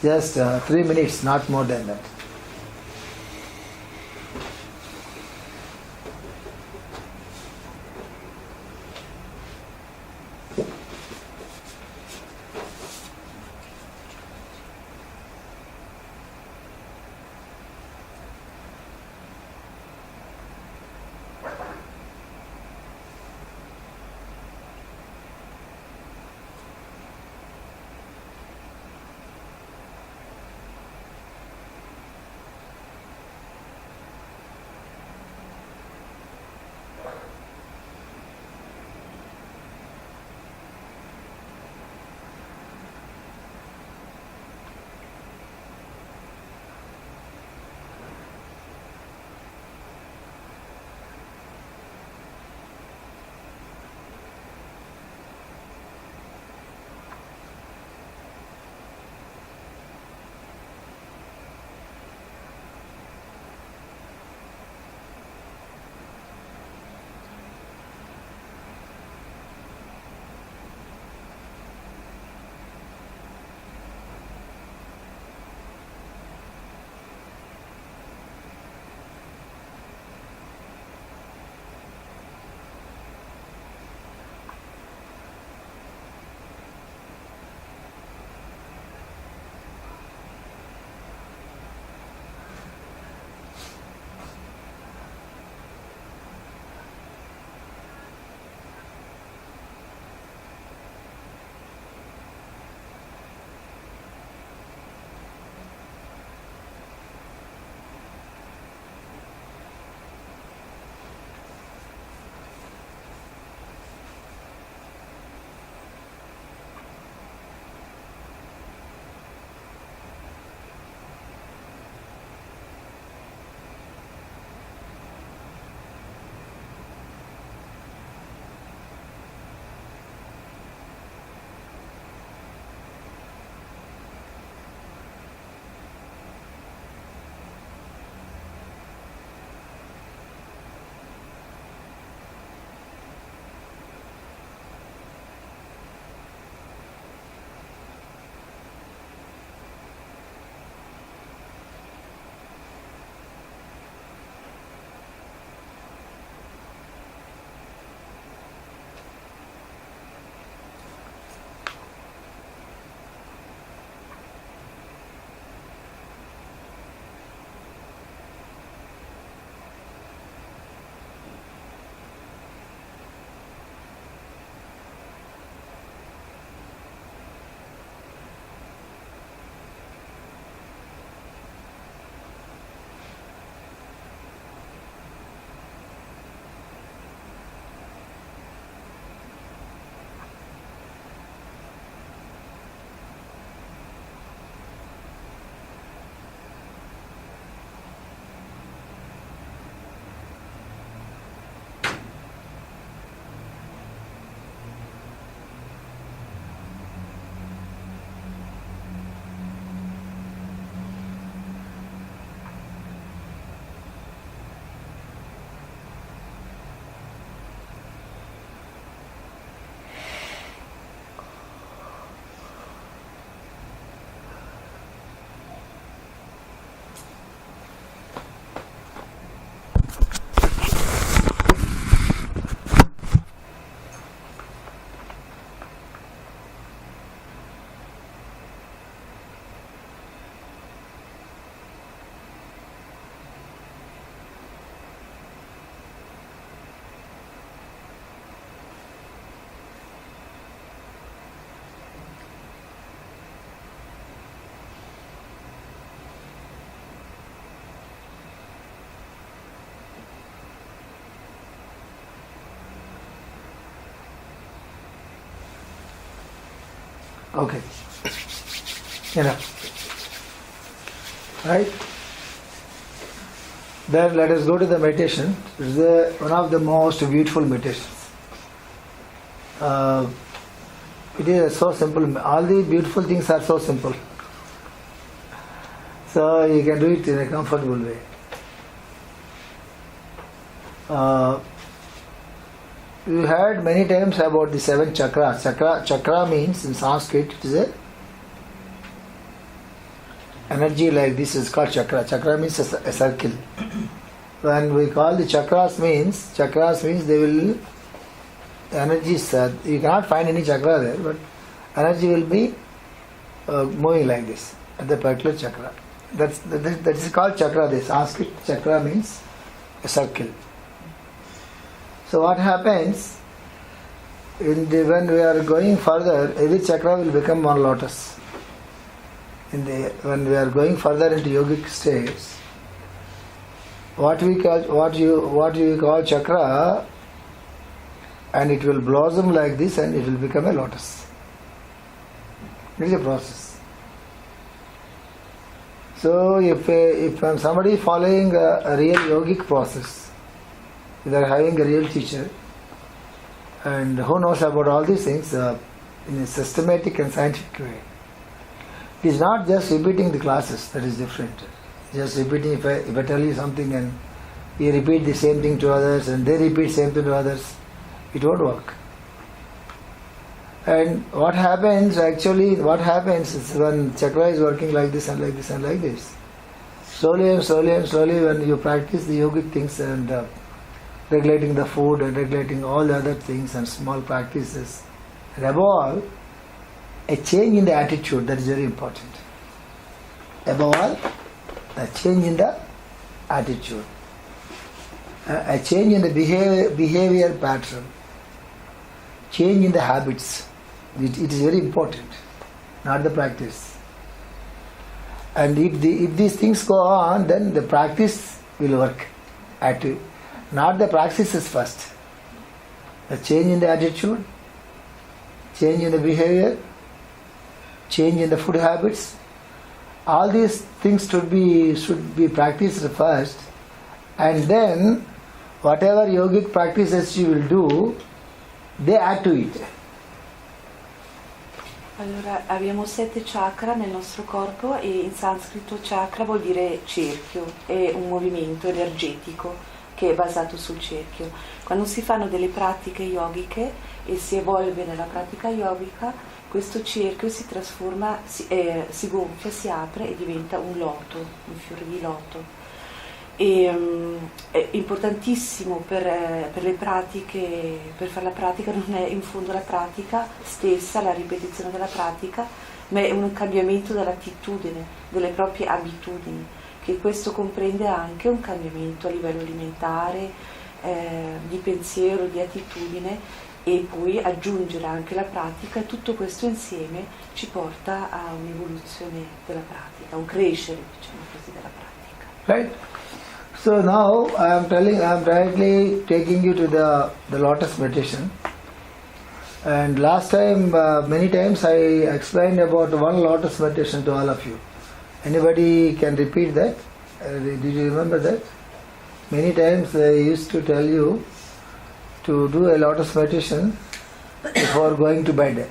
Just 3 minutes, not more than that. Okay. Right? Then let us go to the meditation. It is one of the most beautiful meditations. It is so simple. All the beautiful things are so simple. So you can do it in a comfortable way. We heard many times about the 7 chakras. Chakra means in Sanskrit it is a energy like this is called chakra. Chakra means a circle. When we call the chakras means they will energies. You cannot find any chakra there, but energy will be moving like this at the particular chakra. That is called chakra. The Sanskrit chakra means a circle. So what happens when we are going further, every chakra will become one lotus. When we are going further into yogic states, what you call chakra, and it will blossom like this, and it will become a lotus. It is a process. So if somebody is following a real yogic process, they are having a real teacher, and who knows about all these things in a systematic and scientific way. It is not just repeating the classes, that is different. Just repeating, if I tell you something and you repeat the same thing to others and they repeat same thing to others, it won't work. And what happens is when chakra is working like this and like this and like this, slowly when you practice the yogic things and regulating the food and regulating all the other things and small practices, and above all, a change in the attitude, that is very important. Above all, a change in the attitude, a change in the behavior pattern, change in the habits. It is very important, not the practice. And if these things go on, then the practice will work. Not the practices first. A change in the attitude, change in the behavior, change in the food habits. All these things should be practiced first, and then whatever yogic practices you will do, they add to it. Allora, abbiamo 7 chakra nel nostro corpo e in sanscrito chakra vuol dire cerchio, è un movimento energetico che è basato sul cerchio. Quando si fanno delle pratiche yogiche e si evolve nella pratica yogica, questo cerchio si trasforma, si gonfia, si apre e diventa un loto, un fiore di loto. È importantissimo per le pratiche, per fare la pratica, non è in fondo la pratica stessa, la ripetizione della pratica, ma è un cambiamento dell'attitudine, delle proprie abitudini, che questo comprende anche un cambiamento a livello alimentare, di pensiero, di attitudine, e poi aggiungere anche la pratica, e tutto questo insieme ci porta a un'evoluzione della pratica, a un crescere, diciamo così, della pratica. Right? So now I am directly taking you to the lotus meditation. And last time, many times I explained about one lotus meditation to all of you. Anybody can repeat that? Did you remember that? Many times I used to tell you to do a lotus meditation before going to bed.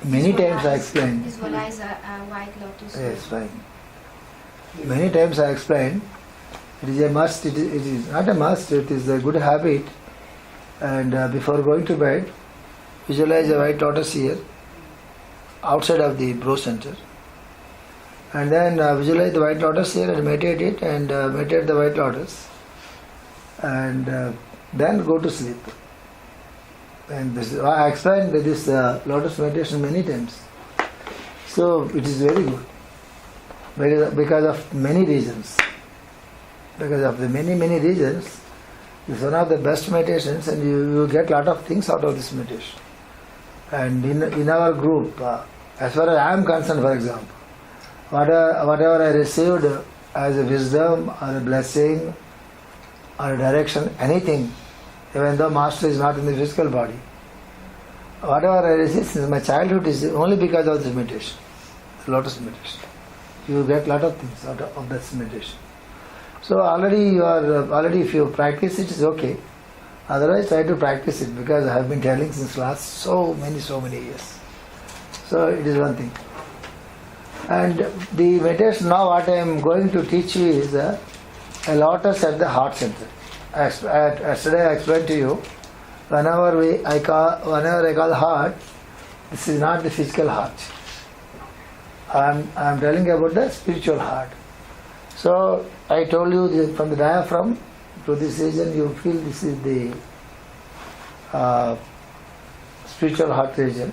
Many times I explained. Visualize a white lotus. Yes, fine. Many times I explained. It is a must. It is not a must. It is a good habit. And before going to bed, visualize a white lotus here, outside of the brow center. And then visualize the white lotus here and meditate it, and meditate the white lotus. And then go to sleep. And I explained this lotus meditation many times. So it is very good. Because of many reasons. Because of the many reasons, it's one of the best meditations, and you get a lot of things out of this meditation. And in our group, as far as I am concerned, for example, whatever I received as a wisdom or a blessing or a direction, anything, even though Master is not in the physical body, whatever I receive since my childhood is only because of this meditation, lotus meditation. You get lot of things out of this meditation. So already if you practice it, it's okay. Otherwise, try to practice it, because I have been telling since last so many years. So it is one thing. And the meditation now, what I am going to teach you is a lotus at the heart center. Yesterday I explained to you, whenever I call heart, this is not the physical heart. I am telling about the spiritual heart. So I told you from the diaphragm to this region, you feel this is the spiritual heart region.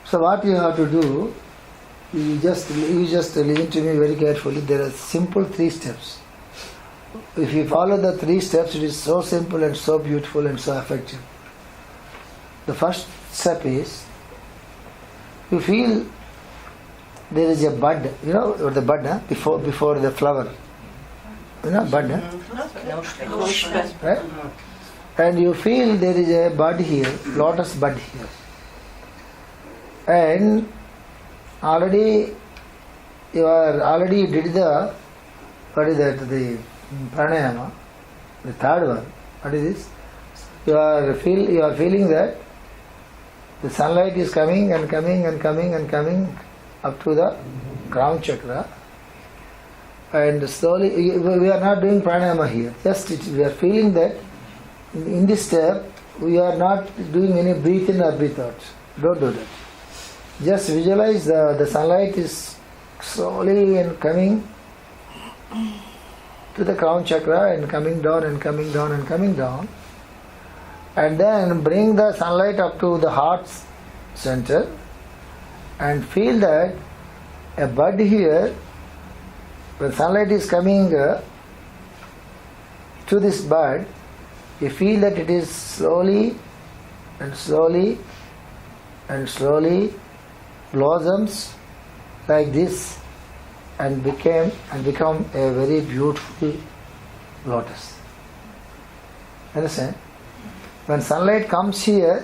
So what you have to do, you just listen to me very carefully. There are simple 3 steps. If you follow the 3 steps, it is so simple and so beautiful and so effective. The first step is, you feel there is a bud, you know, or the bud, before the flower. You know, bud, right? And you feel there is a bud here, lotus bud here. And already you did the, what is that, the pranayama, the third one. What is this? You are feeling that the sunlight is coming and coming and coming and coming up to the crown chakra, and slowly, we are not doing pranayama here. Just we are feeling that in this step we are not doing any breathe in or breathe out. Don't do that. Just visualize the sunlight is slowly and coming to the crown chakra and coming down and coming down and coming down, and then bring the sunlight up to the heart center and feel that a bud here, when sunlight is coming to this bud, you feel that it is slowly and slowly and slowly blossoms like this and become a very beautiful lotus. Understand? When sunlight comes here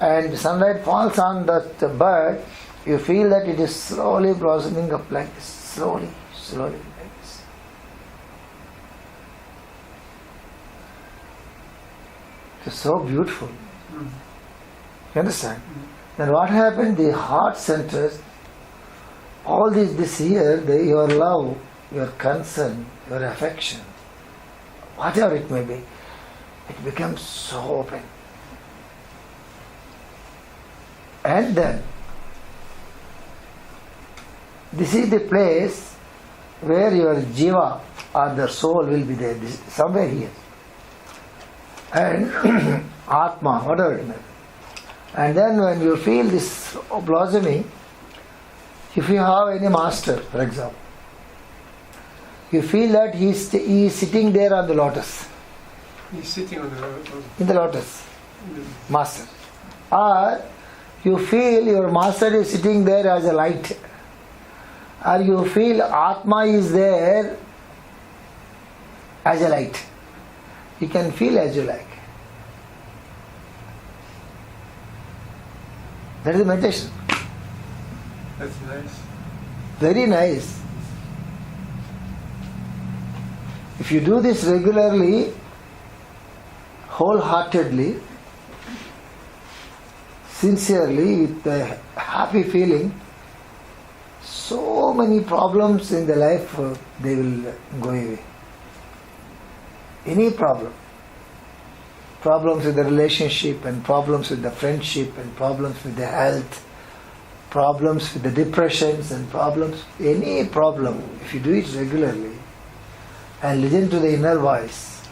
and sunlight falls on that bud, you feel that it is slowly blossoming up like this, slowly like this. It's so beautiful. You understand? Then what happened? The heart centers, all this here, your love, your concern, your affection, whatever it may be, it becomes so open. And then, this is the place where your jiva or the soul will be there, somewhere here. And Atma, whatever it may be. And then when you feel this blossoming, if you have any master, for example, you feel that he is sitting there on the lotus. He's sitting on the lotus. In the lotus. Master. Or you feel your master is sitting there as a light. Or you feel Atma is there as a light. You can feel as you like. That is meditation. That's nice. Very nice. If you do this regularly, wholeheartedly, sincerely, with a happy feeling, so many problems in the life, they will go away. Any problem. Problems with the relationship, and problems with the friendship, and problems with the health, problems with the depressions, and problems, any problem, if you do it regularly and listen to the inner voice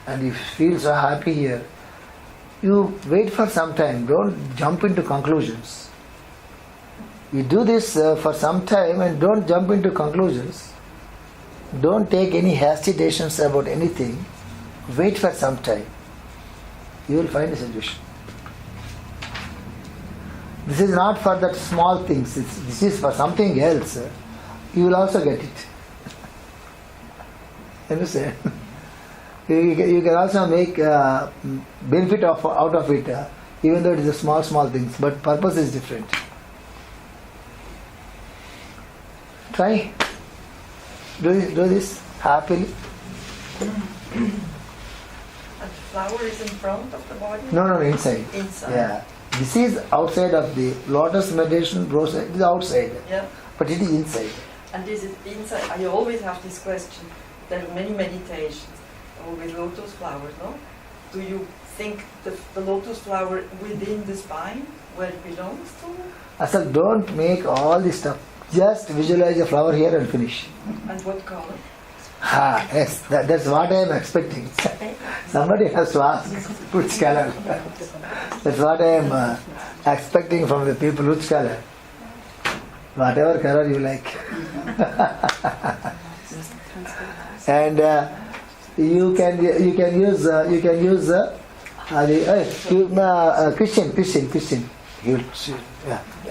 and you feel so happy here, you wait for some time, don't jump into conclusions. You do this for some time and don't jump into conclusions. Don't take any hasty decisions about anything. Wait for some time. You will find a solution. This is not for that small things. This is for something else. You will also get it. Understand? You can also make benefit out of it, even though it is a small things, but purpose is different. Try. Do this happily. And the flower is in front of the body? No, inside. Inside. Yeah. This is outside of the lotus meditation process. It is outside. Yeah. But it is inside. And this is inside. I always have this question. There are many meditations with lotus flowers, no? Do you think the lotus flower within the spine, where it belongs to? I said, don't make all this stuff. Just visualize a flower here and finish. And what color? Yes, that's what I am expecting. Somebody has to ask which color. That's what I am expecting from the people, which color. Whatever color you like. And you can use Christian.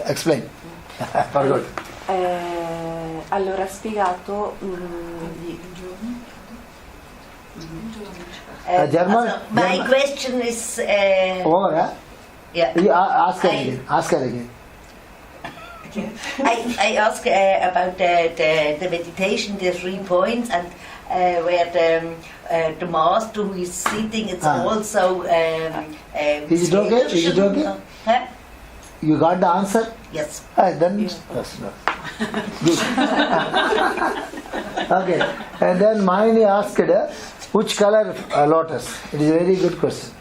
Explain. Forgot. Allora ha spiegato German. My question is. Over, huh? Yeah. You ask her again. I ask about the meditation, the 3 points, and where the master who is sitting, it's also. Is it okay? Is it okay? Huh? You got the answer? Yes. Then yes, no. Good. Okay. And then Mayani asked which color lotus. It is a very good question.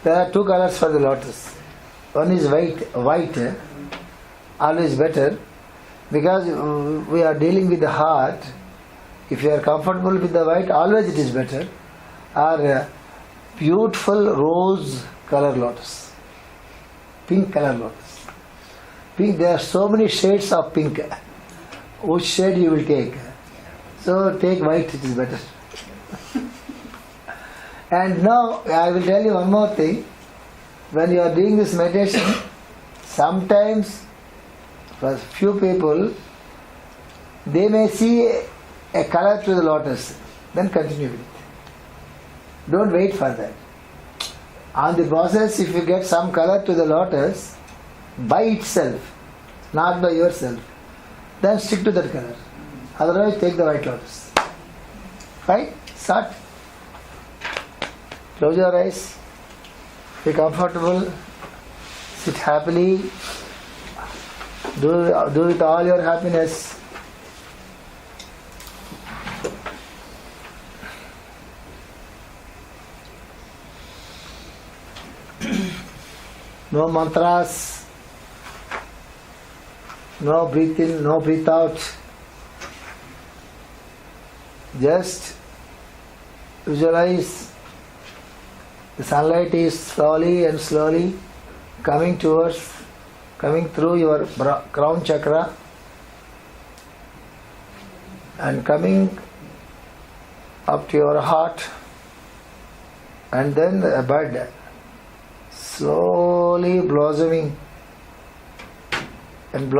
There are 2 colors for the lotus. One is white, always better, because we are dealing with the heart. If you are comfortable with the white, always it is better. Or beautiful rose color lotus. Pink color lotus. Pink, there are so many shades of pink. Which shade you will take? So take white, it is better. And now I will tell you one more thing. When you are doing this meditation, sometimes for few people, they may see a color to the lotus, then continue with it. Don't wait for that. On the process, if you get some color to the lotus, by itself, not by yourself, then stick to that color. Otherwise, take the white lotus. Right? Start. Close your eyes. Be comfortable. Sit happily. Do with all your happiness. No mantras, no breathe in, no breathe out. Just visualize the sunlight is slowly coming through your crown chakra and coming up to your heart, and then the bud slowly blossoming, and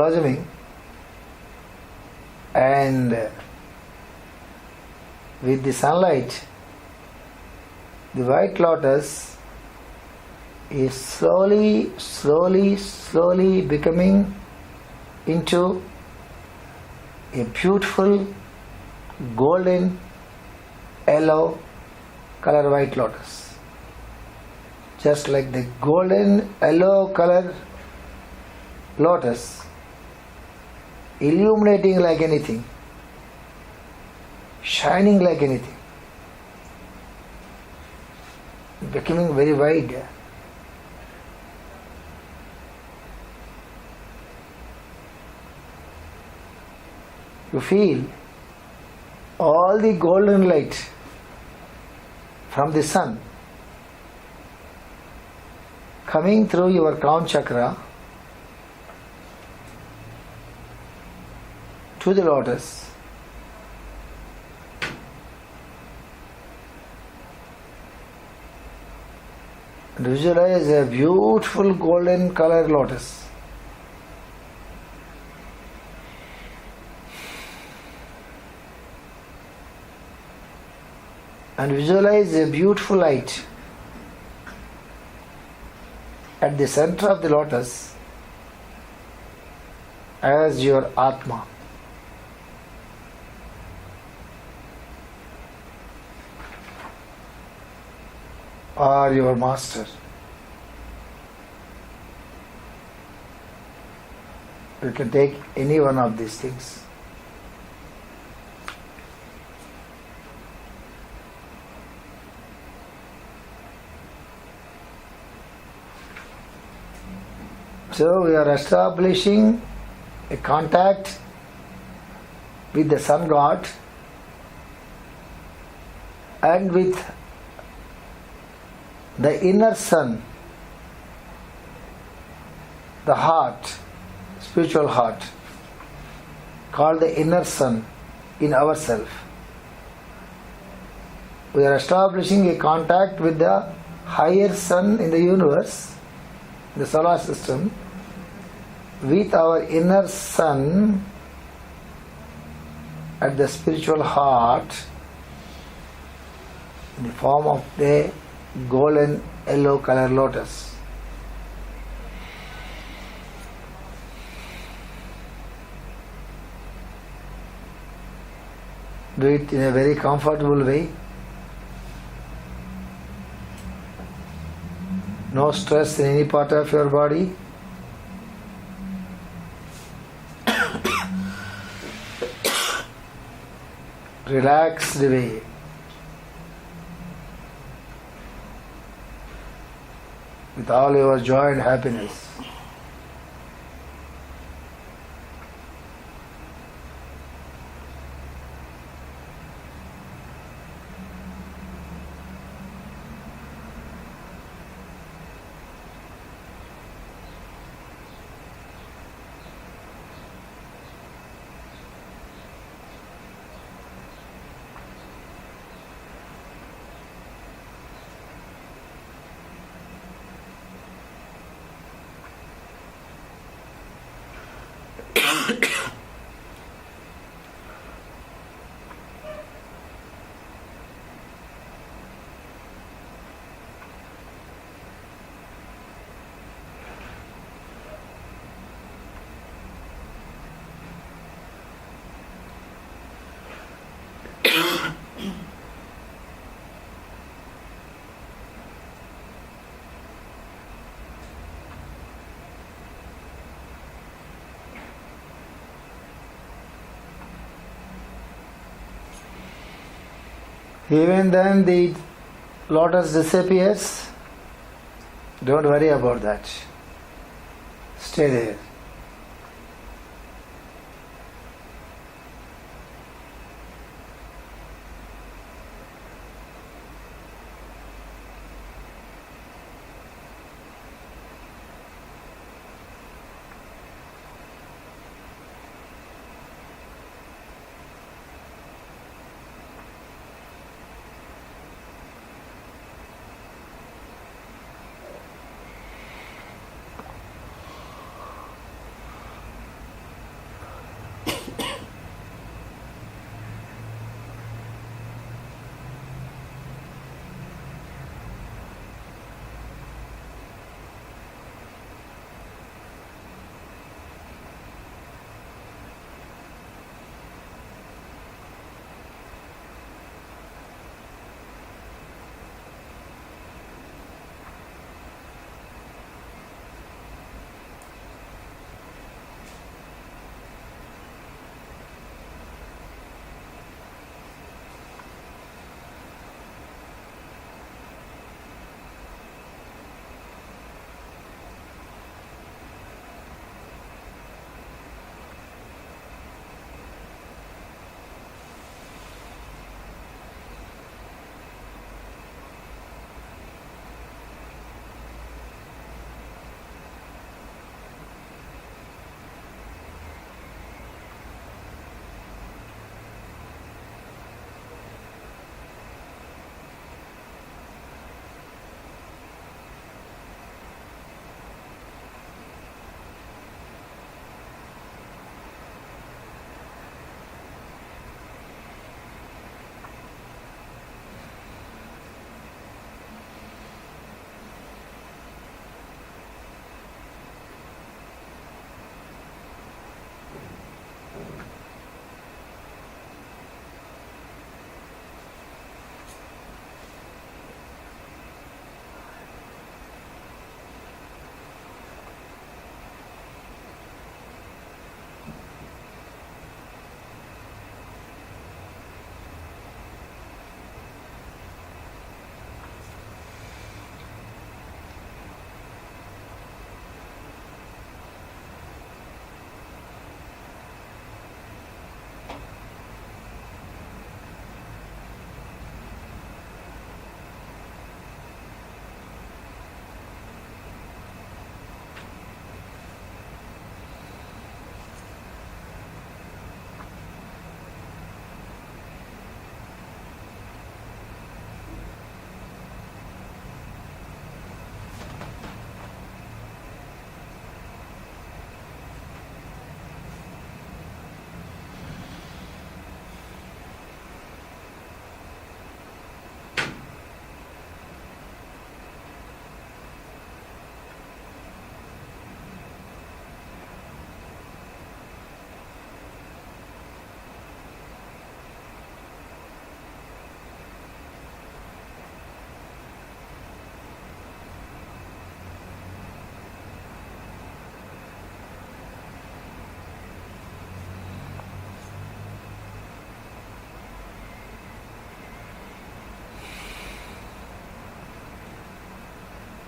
with the sunlight, the white lotus is slowly becoming into a beautiful golden yellow color white lotus. Just like the golden yellow color lotus, illuminating like anything, shining like anything, becoming very wide. You feel all the golden light from the sun coming through your crown chakra to the lotus. And visualize a beautiful golden color lotus. and visualize a beautiful light at the center of the lotus as your Atma. Or your master. You can take any one of these things. So we are establishing a contact with the sun god and with the inner sun, the heart, spiritual heart, called the inner sun in ourselves. We are establishing a contact with the higher sun in the universe, the solar system, with our inner sun at the spiritual heart in the form of the golden yellow color lotus. Do it in a very comfortable way. No stress in any part of your body. Relaxed way. With all your joy and happiness. Even then the lotus disappears. Don't worry about that. Stay there.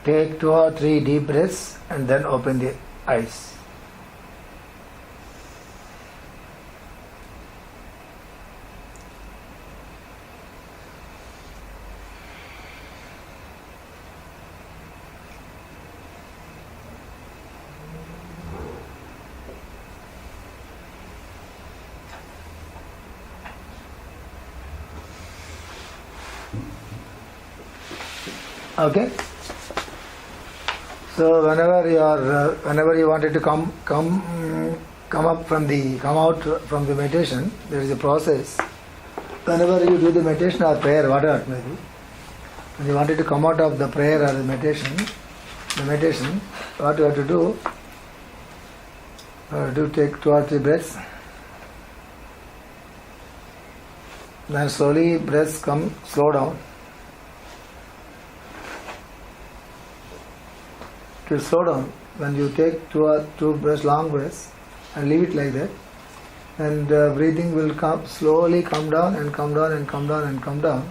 take 2 or 3 deep breaths and then open the eyes. Okay. So whenever you wanted to come out from the meditation, there is a process. Whenever you do the meditation or prayer, whatever it may be, when you wanted to come out of the prayer or the meditation, what you have to do? Take 2 or 3 breaths. Then slowly breaths slow down. It will slow down when you take 2 breaths, long breaths, and leave it like that. And breathing will slowly come down and come down and come down and come down,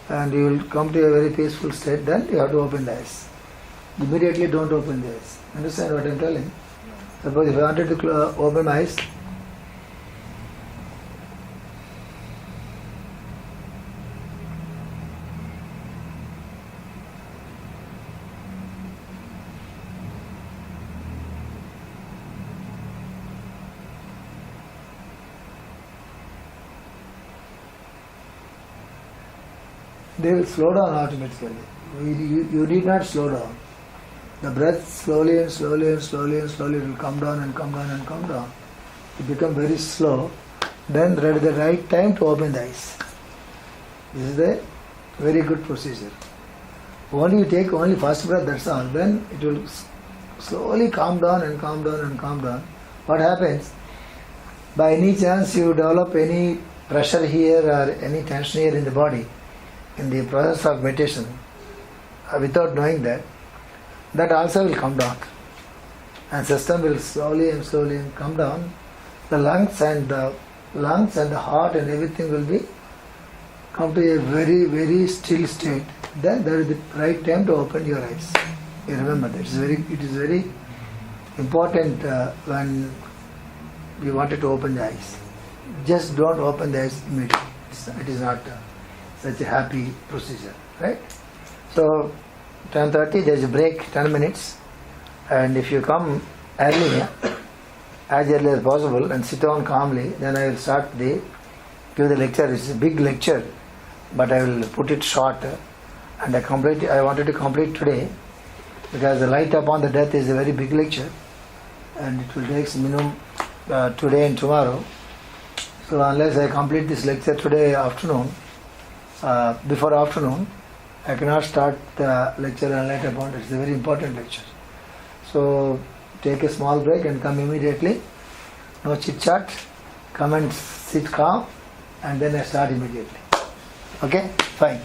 and you will come to a very peaceful state. Then you have to open the eyes. Immediately don't open the eyes. Understand what I am telling? Suppose if I wanted to open my eyes, they will slow down automatically. You need not slow down. The breath slowly and slowly and slowly and slowly will come down and come down and come down. It become very slow. Then at the right time to open the eyes. This is a very good procedure. Only you take only first breath, that's all. Then it will slowly calm down and calm down and calm down. What happens? By any chance you develop any pressure here or any tension here in the body, in the process of meditation, without knowing that also will come down, and system will slowly and slowly come down. The lungs and the heart and everything will be come to a very, very still state. Then there is the right time to open your eyes. You remember that it is very important when you wanted to open the eyes. Just don't open the eyes immediately. It is not such a happy procedure, right? So 10:30 there is a break, 10 minutes, and if you come early, as early as possible, and sit down calmly, then I will give the lecture. It's a big lecture, but I will put it short, and I wanted to complete today, because the light upon the death is a very big lecture, and it will take minimum today and tomorrow. So unless I complete this lecture today afternoon, before afternoon, I cannot start the lecture on light upon it. It's a very important lecture. So take a small break and come immediately. No chit chat. Come and sit calm, and then I start immediately. Okay? Fine.